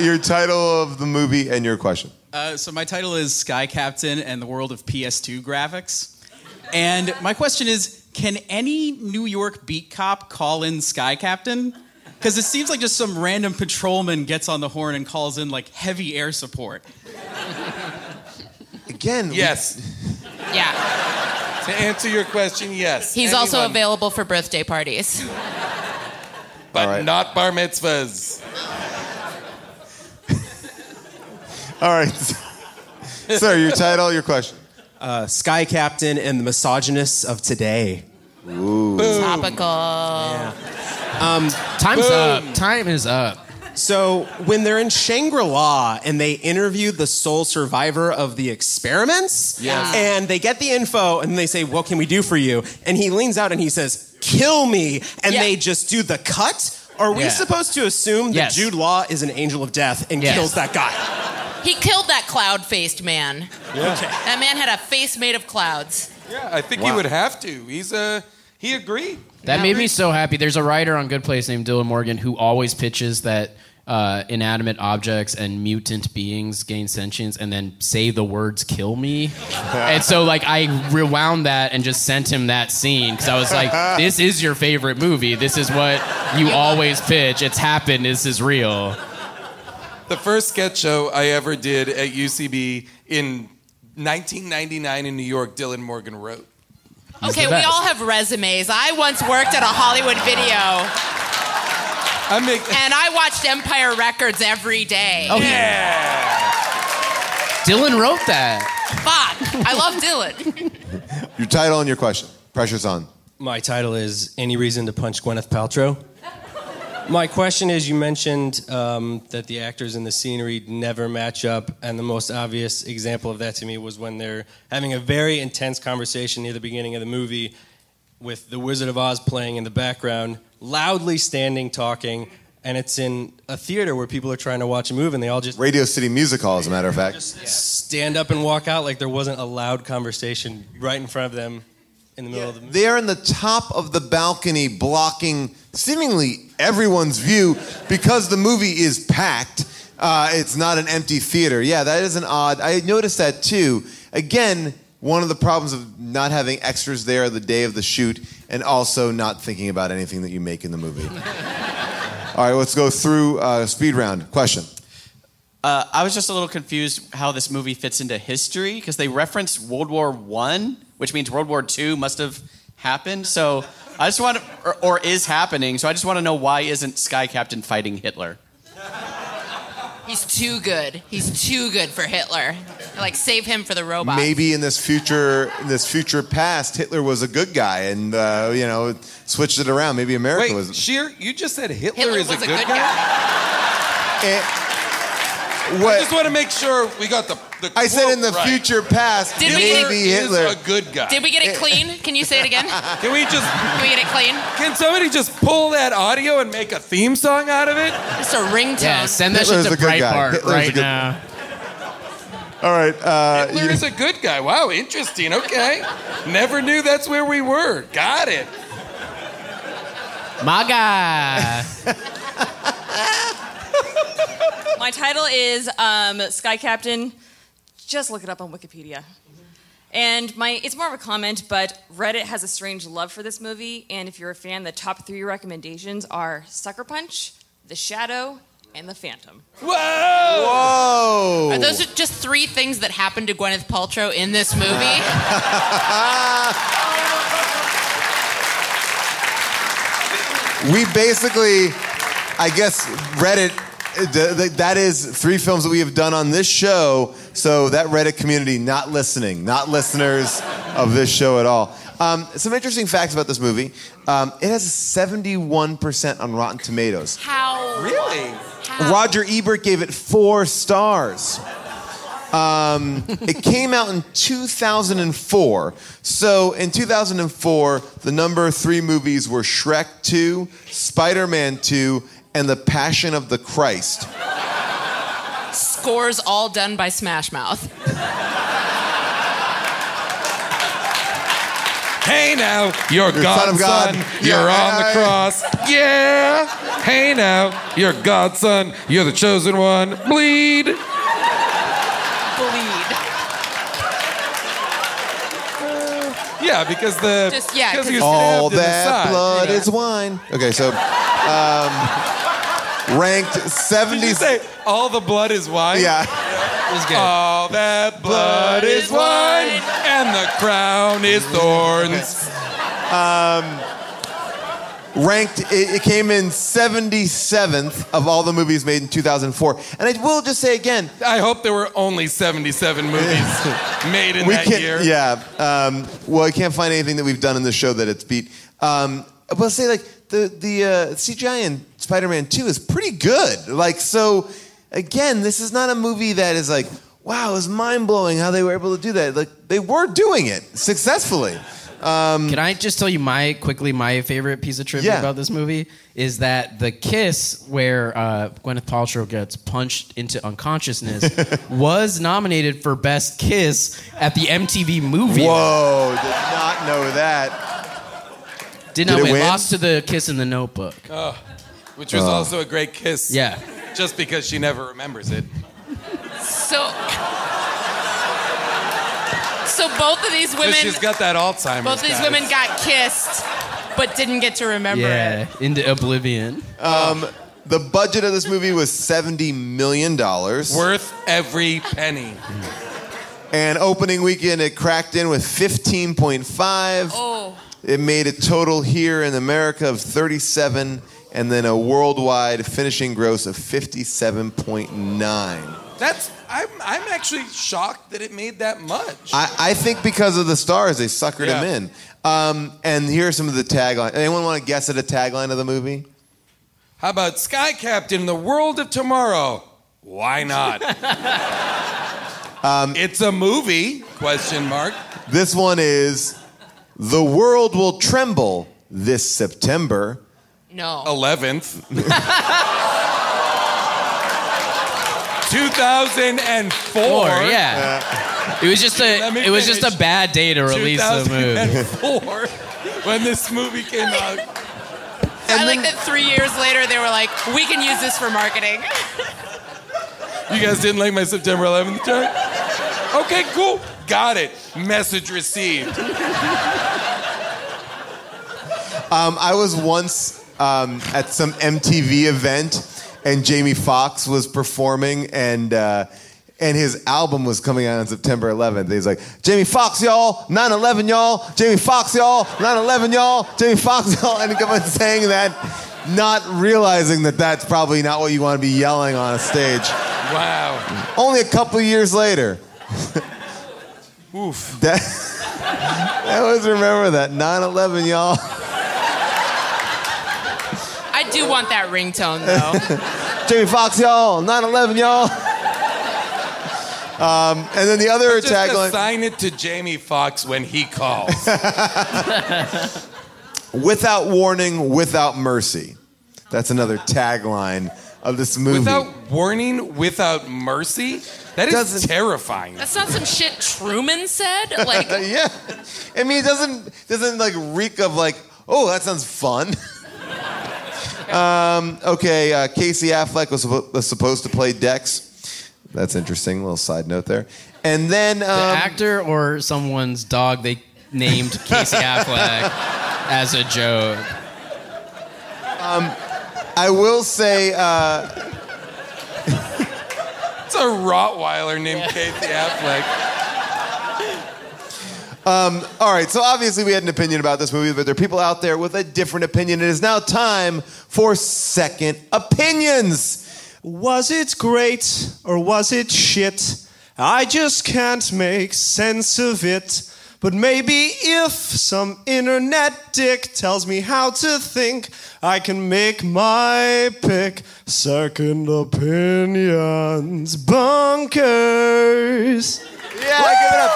Your title of the movie and your question. So my title is Sky Captain and the World of PS2 Graphics. And my question is, can any New York beat cop call in Sky Captain? Because it seems like just some random patrolman gets on the horn and calls in heavy air support. Again, yes. Yeah. To answer your question, yes. He's also available for birthday parties. But not bar mitzvahs. All right. Sir, your title, your question. Sky Captain and the Misogynists of Today. Ooh. Boom. Topical. Yeah. Time's up. Time is up. So when they're in Shangri-La and they interview the sole survivor of the experiments, and they get the info and they say, what can we do for you? And he leans out and he says, kill me. And they just do the cut. Are we supposed to assume that Jude Law is an angel of death and kills that guy? He killed that cloud-faced man. Yeah. Okay. That man had a face made of clouds. Yeah, I think he would have to. He agreed. That made me so happy. There's a writer on Good Place named Dylan Morgan who always pitches that inanimate objects and mutant beings gain sentience and then say the words "kill me." And so, I rewound that and just sent him that scene because I was like, "This is your favorite movie. This is what you always pitch. It's happened. This is real." The first sketch show I ever did at UCB in 1999 in New York, Dylan Morgan wrote. Okay, we all have resumes. I once worked at a Hollywood video. And I watched Empire Records every day. Oh, yeah. Dylan wrote that. Fuck. I love Dylan. Your title and your question. Pressure's on. My title is Any Reason to Punch Gwyneth Paltrow? My question is, you mentioned that the actors in the scenery never match up, and the most obvious example of that to me was when they're having a very intense conversation near the beginning of the movie with the Wizard of Oz playing in the background, loudly standing, talking, and it's in a theater where people are trying to watch a movie, and they all just... Radio City Music Hall, as a matter of fact. Just stand up and walk out like there wasn't a loud conversation right in front of them in the middle of the movie. They're in the top of the balcony blocking seemingly everyone's view because the movie is packed. It's not an empty theater. Yeah, that is an odd... I noticed that too. Again, one of the problems of not having extras there the day of the shoot and also not thinking about anything that you make in the movie. All right, let's go through speed round. Question. I was just a little confused how this movie fits into history because they reference World War I, which means World War II must have happened. So I just want to, or is happening. So I just want to know, why isn't Sky Captain fighting Hitler? He's too good. He's too good for Hitler. Save him for the robots. Maybe in this future past, Hitler was a good guy and switched it around. Maybe America was. Wait, Sheer, you just said Hitler is a good guy? I just want to make sure we got the I said in the right. future past, maybe Hitler is a good guy. Did we get it clean? Can you say it again? Can we get it clean? Can somebody just pull that audio and make a theme song out of it? Just a ringtone. Yeah, send that shit to Breitbart right now. All right. Hitler is a good guy. Wow, interesting. Okay. Never knew that's where we were. Got it. My guy. My title is Sky Captain. Just look it up on Wikipedia. And it's more of a comment, but Reddit has a strange love for this movie. And if you're a fan, the top 3 recommendations are Sucker Punch, The Shadow, and the Phantom. Whoa! Are those just 3 things that happened to Gwyneth Paltrow in this movie? We basically, I guess, Reddit, that is 3 films that we have done on this show. So that Reddit community not listening, not listeners of this show at all. Some interesting facts about this movie. It has a 71% on Rotten Tomatoes. How? Really? Roger Ebert gave it 4 stars. It came out in 2004. So in 2004, the number 3 movies were Shrek 2, Spider-Man 2, and The Passion of the Christ. Scores all done by Smash Mouth. Hey now, you're God's Son of God. son, you're on the cross. Yeah! Hey now, you're God's son, you're the chosen one. Bleed! Yeah, because he's all stabbed in the that side, blood you know. is wine. Okay, so ranked 70. Did you say all the blood is wine? Yeah. All that blood is wine, and the crown is thorns. Ranked, it came in 77th of all the movies made in 2004. And I will just say again, I hope there were only 77 movies made in that year. Yeah. Well, I can't find anything that we've done in the show that it's beat. But I'll say, like, the CGI in Spider-Man 2 is pretty good. Like, so, again, this is not a movie that is like, wow, it was mind-blowing how they were able to do that. Like, they were doing it successfully. Can I just tell you my favorite piece of trivia about this movie is that the kiss where Gwyneth Paltrow gets punched into unconsciousness was nominated for Best Kiss at the MTV Movie. Whoa, did not know that. Did not win. Lost to the Kiss in the Notebook. Oh, which was also a great kiss. Yeah. Just because she never remembers it. So both of these women... She's got that Alzheimer's. Both of these women got kissed, but didn't get to remember it. Into oblivion. The budget of this movie was $70 million. Worth every penny. And opening weekend, it cracked in with 15.5. Oh. It made a total here in America of 37, and then a worldwide finishing gross of 57.9. I'm actually shocked that it made that much. I think because of the stars, they suckered him in. And here are some of the taglines. Anyone want to guess at a tagline of the movie? How about Sky Captain, the world of tomorrow? Why not? It's a movie, ? This one is, the world will tremble this September. No. 11th. 2004. Yeah. It was just a bad day to release the movie. 2004, when this movie came out. I like that 3 years later they were like, we can use this for marketing. You guys didn't like my September 11th joke? Okay, cool. Got it. Message received. I was once at some MTV event, and Jamie Foxx was performing, and his album was coming out on September 11th. He's like, Jamie Foxx, y'all, 9/11, y'all, Jamie Foxx, y'all, 9/11, y'all, Jamie Foxx, y'all, and he kept on saying that, not realizing that that's probably not what you want to be yelling on a stage. Wow. Only a couple years later. Oof. I always remember that, 9/11, y'all. I do want that ringtone, though. Jamie Foxx, y'all, 9/11, y'all. And then the other tagline. Assign it to Jamie Foxx when he calls. Without warning, without mercy. That's another tagline of this movie. Without warning, without mercy? That is terrifying. That's not some shit Truman said? Like, yeah. I mean, it doesn't like reek of like, oh, that sounds fun. Okay, Casey Affleck was supposed to play Dex. That's interesting. Little side note there. And then the actor or someone's dog they named Casey Affleck as a joke. I will say It's a Rottweiler named Casey Affleck. All right, so obviously we had an opinion about this movie, but there are people out there with a different opinion. It is now time for second opinions. Was it great or was it shit? I just can't make sense of it. But maybe if some internet dick tells me how to think, I can make my pick. Second opinions, bunkers. Yeah, give it up.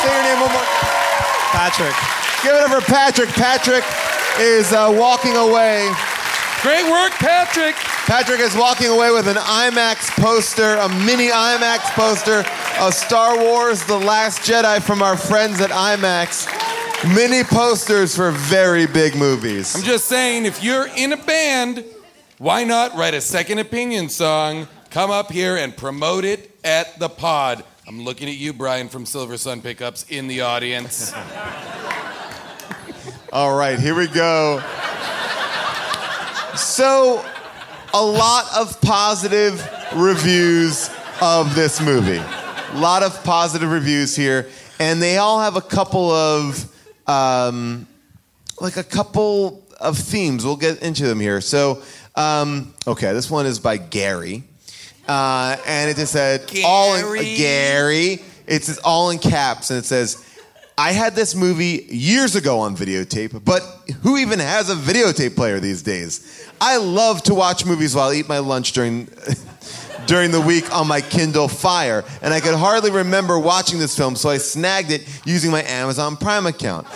Say your name one more. Patrick. Give it up for Patrick. Patrick is walking away. Great work, Patrick. Patrick is walking away with an IMAX poster, a mini IMAX poster of Star Wars The Last Jedi from our friends at IMAX. Mini posters for very big movies. I'm just saying, if you're in a band, why not write a second opinion song, come up here and promote it at the pod. I'm looking at you, Brian from Silver Sun Pickups, in the audience. All right, here we go. So, a lot of positive reviews of this movie. A lot of positive reviews here, and they all have a couple of, themes. We'll get into them here. So, okay, this one is by Gary. And it just said, Gary. It says all in caps, and it says, I had this movie years ago on videotape, but who even has a videotape player these days? I love to watch movies while I eat my lunch during the week on my Kindle Fire, and I could hardly remember watching this film, so I snagged it using my Amazon Prime account.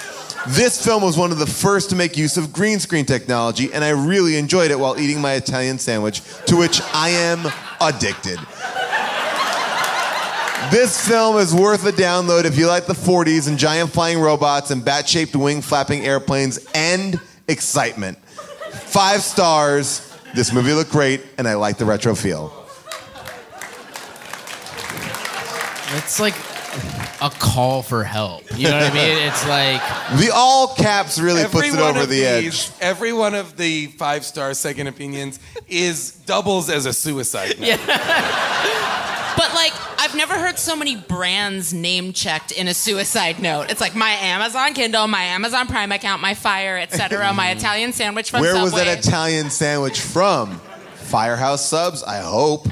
This film was one of the first to make use of green screen technology, and I really enjoyed it while eating my Italian sandwich, to which I am addicted. This film is worth a download if you like the 40s and giant flying robots and bat-shaped wing-flapping airplanes and excitement. 5 stars. This movie looked great, and I like the retro feel. It's like a call for help. You know what I mean? It's like... The all caps really puts it over the edge. Every one of the 5-star second opinions doubles as a suicide note. Yeah. But, like, I've never heard so many brands name-checked in a suicide note. It's like my Amazon Kindle, my Amazon Prime account, my Fire, etc., my Italian sandwich from Subway. Where was that Italian sandwich from? Firehouse Subs, I hope.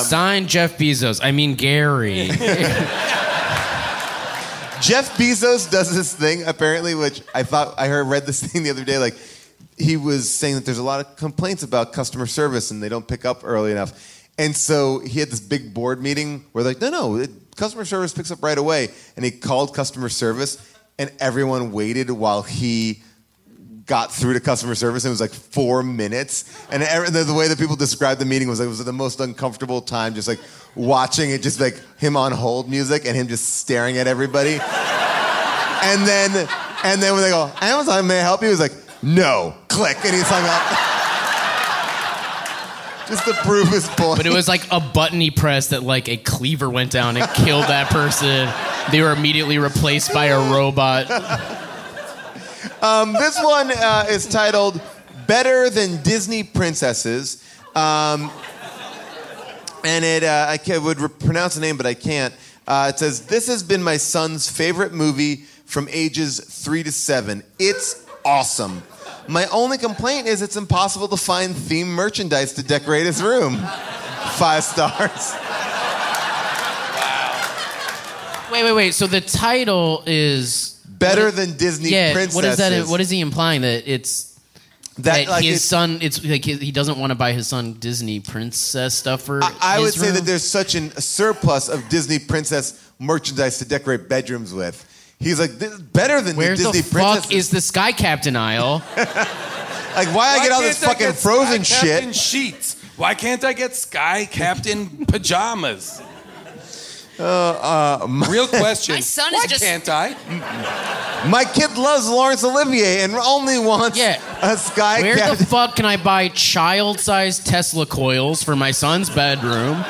Signed Jeff Bezos. I mean, Gary. Jeff Bezos does this thing, apparently, which read this thing the other day, like, he was saying that there's a lot of complaints about customer service and they don't pick up early enough. And so he had this big board meeting where they're like, no, customer service picks up right away. And he called customer service, and everyone waited while he got through to customer service. And it was like 4 minutes. And the way that people described the meeting was like, it was the most uncomfortable time, just like watching it, just like him on hold music and him just staring at everybody. and then when they go, Amazon, may I help you? He was like, no, click, and he's hung up. Just to prove his point. But it was like a button he pressed that like a cleaver went down and killed that person. They were immediately replaced by a robot. This one is titled Better Than Disney Princesses. And I would pronounce the name, but I can't. It says, this has been my son's favorite movie from ages 3 to 7. It's awesome. My only complaint is it's impossible to find themed merchandise to decorate his room. 5 stars. Wow. Wait. So the title is... Better Than Disney Princesses. What is that? What is he implying? That it's... That like his son... It's like he doesn't want to buy his son Disney princess stuff for I would his say room? that there's such a surplus of Disney princess merchandise to decorate bedrooms with. He's like, this is better than the Disney princesses. Where the fuck is the Sky Captain aisle? Like, why I get all this fucking Frozen Sky Captain shit? Sheets. Why can't I get Sky Captain pajamas? Real question. My son Why is just... can't I? My kid loves Laurence Olivier and only wants a Sky Captain. Where the fuck can I buy child-sized Tesla coils for my son's bedroom?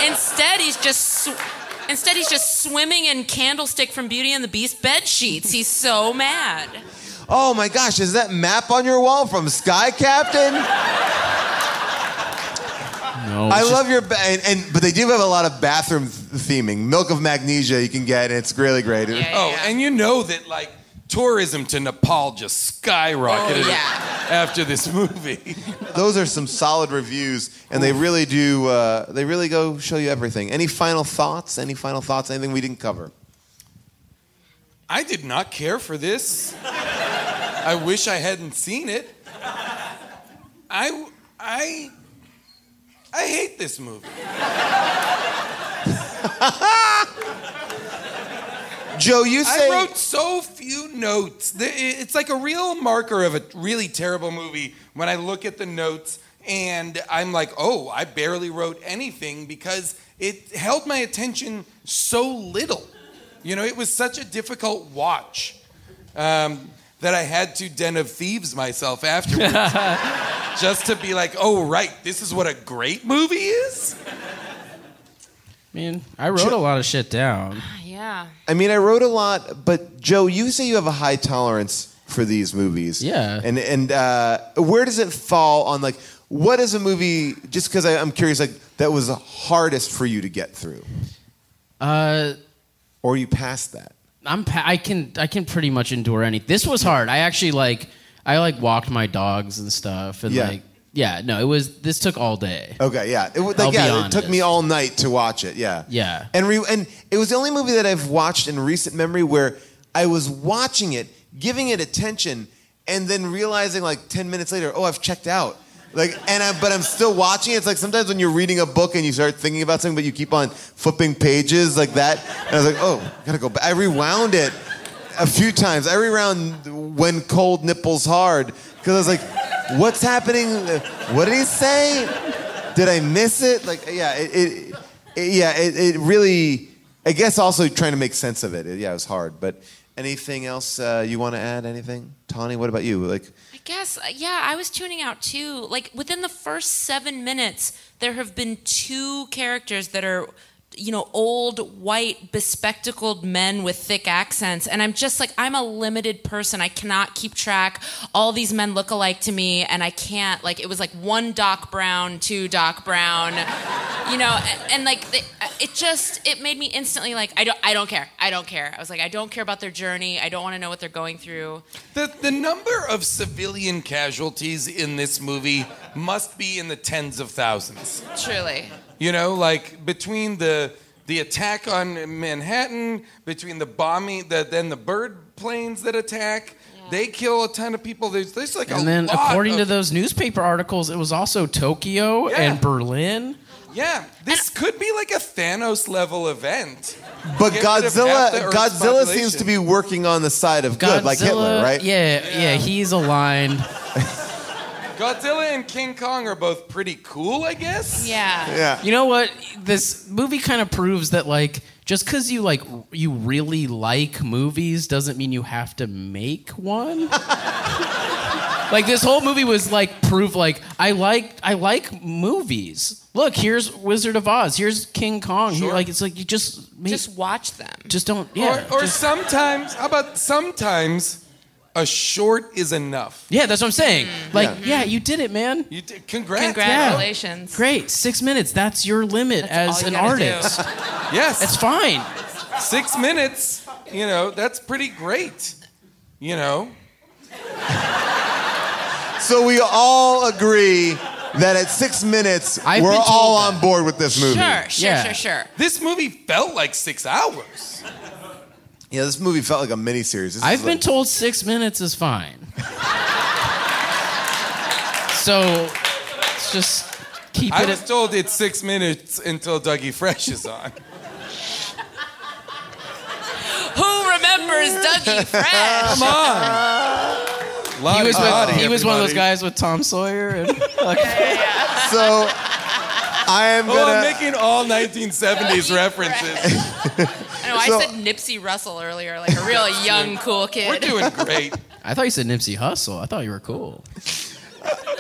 Instead, he's just swimming in Candlestick from Beauty and the Beast bed sheets. He's so mad. Oh my gosh, is that map on your wall from Sky Captain? No. I love your but they do have a lot of bathroom theming. Milk of Magnesia you can get, and it's really great. And you know that like tourism to Nepal just skyrocketed after this movie. Those are some solid reviews, and they really do. They really go show you everything. Any final thoughts? Anything we didn't cover? I did not care for this. I wish I hadn't seen it. I hate this movie. Joe, you say... I wrote so few notes. It's like a real marker of a really terrible movie when I look at the notes and I'm like, oh, I barely wrote anything because it held my attention so little. You know, it was such a difficult watch that I had to Den of Thieves myself afterwards just to be like, oh, right, this is what a great movie is? I mean, I wrote a lot of shit down. Yeah. I mean, I wrote a lot, but Joe, you say you have a high tolerance for these movies. Yeah. And where does it fall on, like, what is a movie, just because I'm curious, like, that was the hardest for you to get through? Or are you past that? I can pretty much endure anything. This was hard. I actually I walked my dogs and stuff, and this took all day. Okay, yeah. It took me all night to watch it. Yeah. Yeah. And it was the only movie that I've watched in recent memory where I was watching it, giving it attention, and then realizing like 10 minutes later, oh, I've checked out. But I'm still watching it. It's like sometimes when you're reading a book and you start thinking about something, but you keep on flipping pages like that. And I was like, oh, gotta go back. I rewound it a few times. I rewound When Cold Nipples Hard because I was like, what's happening? What did he say? Did I miss it? Like, it really. I guess also trying to make sense of it. It was hard. But anything else you want to add? Anything, Tawny? What about you? Like. I guess, I was tuning out too. Like, within the first 7 minutes, there have been 2 characters that are, old, white, bespectacled men with thick accents. And I'm just like, I'm a limited person. I cannot keep track. All these men look alike to me, and I can't. Like, it was like 1 Doc Brown, 2 Doc Brown, and like, it made me instantly like, I don't care. I was like, I don't care about their journey. I don't want to know what they're going through. The number of civilian casualties in this movie must be in the tens of thousands. Truly. Like between the attack on Manhattan, between the bombing, then the bird planes that attack, they kill a ton of people. There's like and then according to those newspaper articles, it was also Tokyo and Berlin. Yeah, this could be like a Thanos level event. But Godzilla seems to be working on the side of good, like Hitler, right? Yeah, he's aligned. Godzilla and King Kong are both pretty cool, I guess. Yeah. You know what? This movie kind of proves that, like, just because you really like movies doesn't mean you have to make one. Like, this whole movie was like proof. Like, I like movies. Look, here's Wizard of Oz. Here's King Kong. Sure. Here, like, it's like you just watch them. Just don't. Or sometimes. How about sometimes? A short is enough. Yeah, that's what I'm saying. You did it, man. You did. Congrats. Congratulations. Yeah. Great. 6 minutes. That's your limit as an artist. Yes. It's fine. 6 minutes, that's pretty great. So we all agree that at 6 minutes, we're all on board with this movie. Sure. This movie felt like 6 hours. Yeah, this movie felt like a miniseries. I've been told 6 minutes is fine. So let's just keep it. I was told it's 6 minutes until Dougie Fresh is on. Who remembers Dougie Fresh? Come on. He was one of those guys with Tom Sawyer. And, So I'm making all 1970s references. I said Nipsey Russell earlier, like a real young, cool kid. We're doing great. I thought you said Nipsey Hussle. I thought you were cool.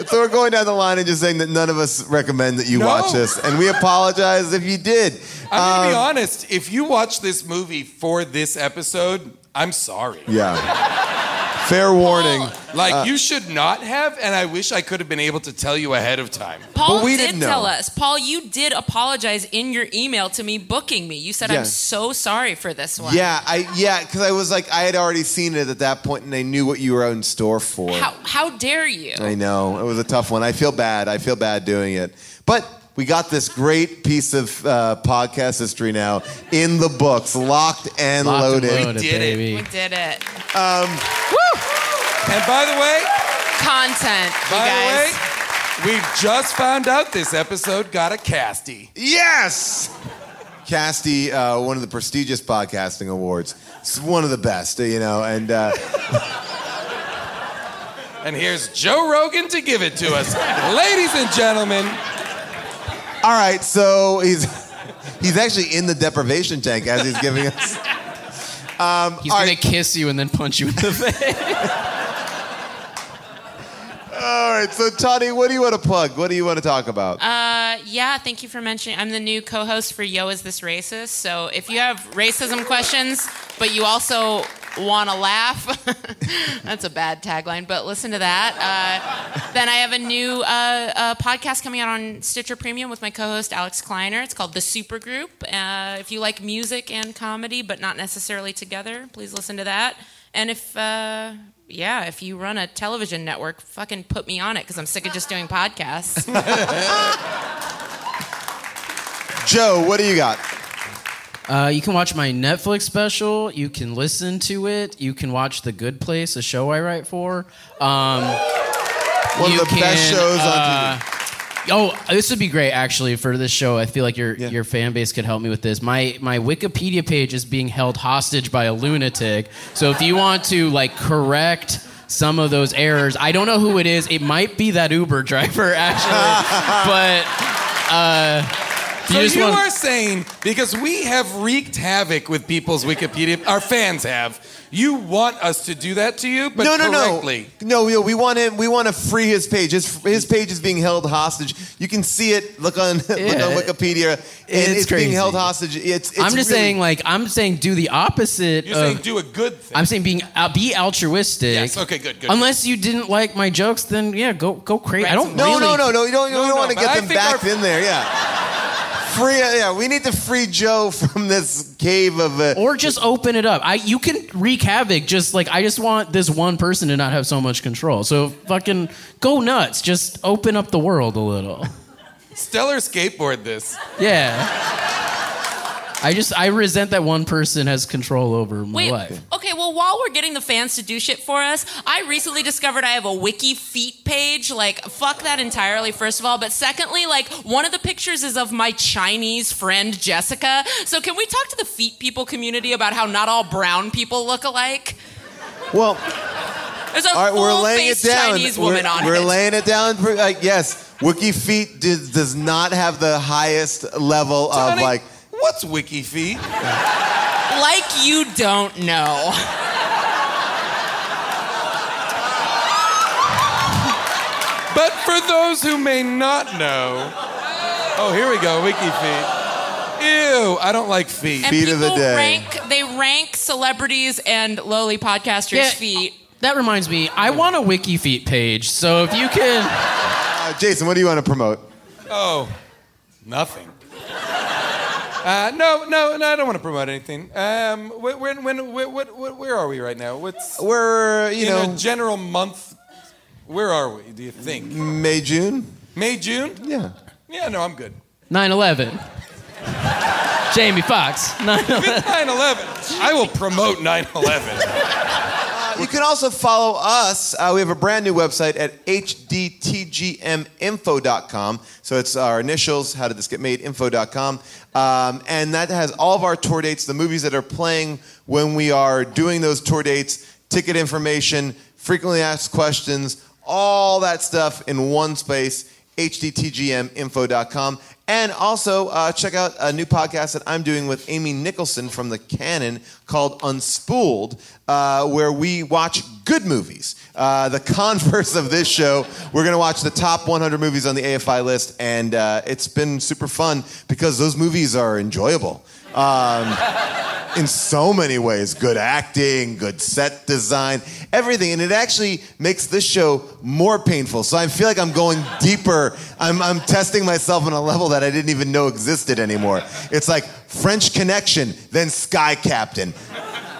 So we're going down the line and just saying that none of us recommend that you watch this, and we apologize if you did. I'm going to be honest. If you watch this movie for this episode, I'm sorry. Yeah. Fair warning. Like, you should not have, and I wish I could have been able to tell you ahead of time. Paul But we did didn't know. tell us. Paul, you did apologize in your email to me booking me. You said, Yeah. I'm so sorry for this one. Because I was like, I had already seen it at that point, and I knew what you were in store for. How dare you? I know. It was a tough one. I feel bad. I feel bad doing it. But we got this great piece of podcast history now in the books, locked and loaded. We did it. We did it. And by the way, content, you by guys. the way, we've just found out this episode got a Casty. Yes! Casty, one of the prestigious podcasting awards. It's one of the best, and... And here's Joe Rogan to give it to us. Ladies and gentlemen. All right, so he's actually in the deprivation tank as he's giving us... He's going to kiss you and then punch you in the face. All right, so Tawny, what do you want to plug? What do you want to talk about? Thank you for mentioning. I'm the new co-host for Yo, Is This Racist? So if you have racism questions, but you also want to laugh, that's a bad tagline, but listen to that. Then I have a new podcast coming out on Stitcher Premium with my co-host Alex Kleiner. It's called The Supergroup. If you like music and comedy, but not necessarily together, please listen to that. And if you run a television network, fucking put me on it, because I'm sick of just doing podcasts. Joe, what do you got? You can watch my Netflix special. You can listen to it. You can watch The Good Place, a show I write for. One of the best shows on TV. Oh, this would be great, actually, for this show. I feel like your fan base could help me with this. My Wikipedia page is being held hostage by a lunatic. So if you want to, correct some of those errors, I don't know who it is. It might be that Uber driver, actually. But... So you are saying, because we have wreaked havoc with people's Wikipedia, our fans have, you want us to do that to you, but correctly. No, we want to free his page. His page is being held hostage. You can see it. Look on Wikipedia. And it's being held hostage. I'm just saying, I'm saying do the opposite. You're saying do a good thing. I'm saying be altruistic. Yes. Okay. Good. Unless you didn't like my jokes, then go crazy. I don't. No. You don't want to get them back in there. Yeah. We need to free Joe from this cave of... Or just open it up. You can wreak havoc, I just want this one person to not have so much control. So fucking go nuts. Just open up the world a little. Stellar skateboard this. Yeah. I resent that one person has control over my life. Okay, well, while we're getting the fans to do shit for us, I recently discovered I have a wiki feet page. Fuck that entirely, first of all. But secondly, one of the pictures is of my Chinese friend, Jessica. So can we talk to the feet people community about how not all brown people look alike? Well... There's a full-faced Chinese woman on it. We're laying it down. Yes, Wiki Feet does not have the highest level of, What's Wiki Feet? Like you don't know. But for those who may not know... Oh, here we go, Wiki Feet. Ew, I don't like feet. And feet of the day. They rank celebrities and lowly podcasters' feet. That reminds me, I want a Wiki Feet page, so if you can... Jason, what do you want to promote? Oh, nothing. No, I don't want to promote anything. Where are we right now? We're, in a general month. Where are we, do you think? May, June. May, June? Yeah. Yeah, no, I'm good. 9/11. Jamie Foxx. 9/11. 9/11. I will promote 9/11. You can also follow us. We have a brand new website at hdtgminfo.com. So it's our initials, how did this get made, info.com. And that has all of our tour dates, the movies that are playing when we are doing those tour dates, ticket information, frequently asked questions, all that stuff in one space, hdtgminfo.com. And also, check out a new podcast that I'm doing with Amy Nicholson from The Canon called Unspooled, where we watch good movies. The converse of this show, we're going to watch the top 100 movies on the AFI list, and it's been super fun because those movies are enjoyable. in so many ways. Good acting, good set design, everything. And it actually makes this show more painful. So I feel like I'm going deeper. I'm testing myself on a level that I didn't even know existed anymore. It's like French Connection, then Sky Captain.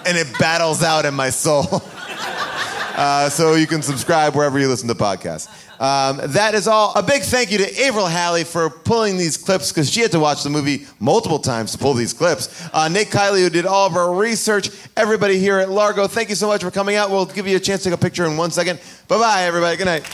And it battles out in my soul. So you can subscribe wherever you listen to podcasts. That is all. A big thank you to Avril Halley for pulling these clips because she had to watch the movie multiple times to pull these clips. Nate Kiley, who did all of our research. Everybody here at Largo, thank you so much for coming out. We'll give you a chance to take a picture in 1 second. Bye-bye, everybody. Good night.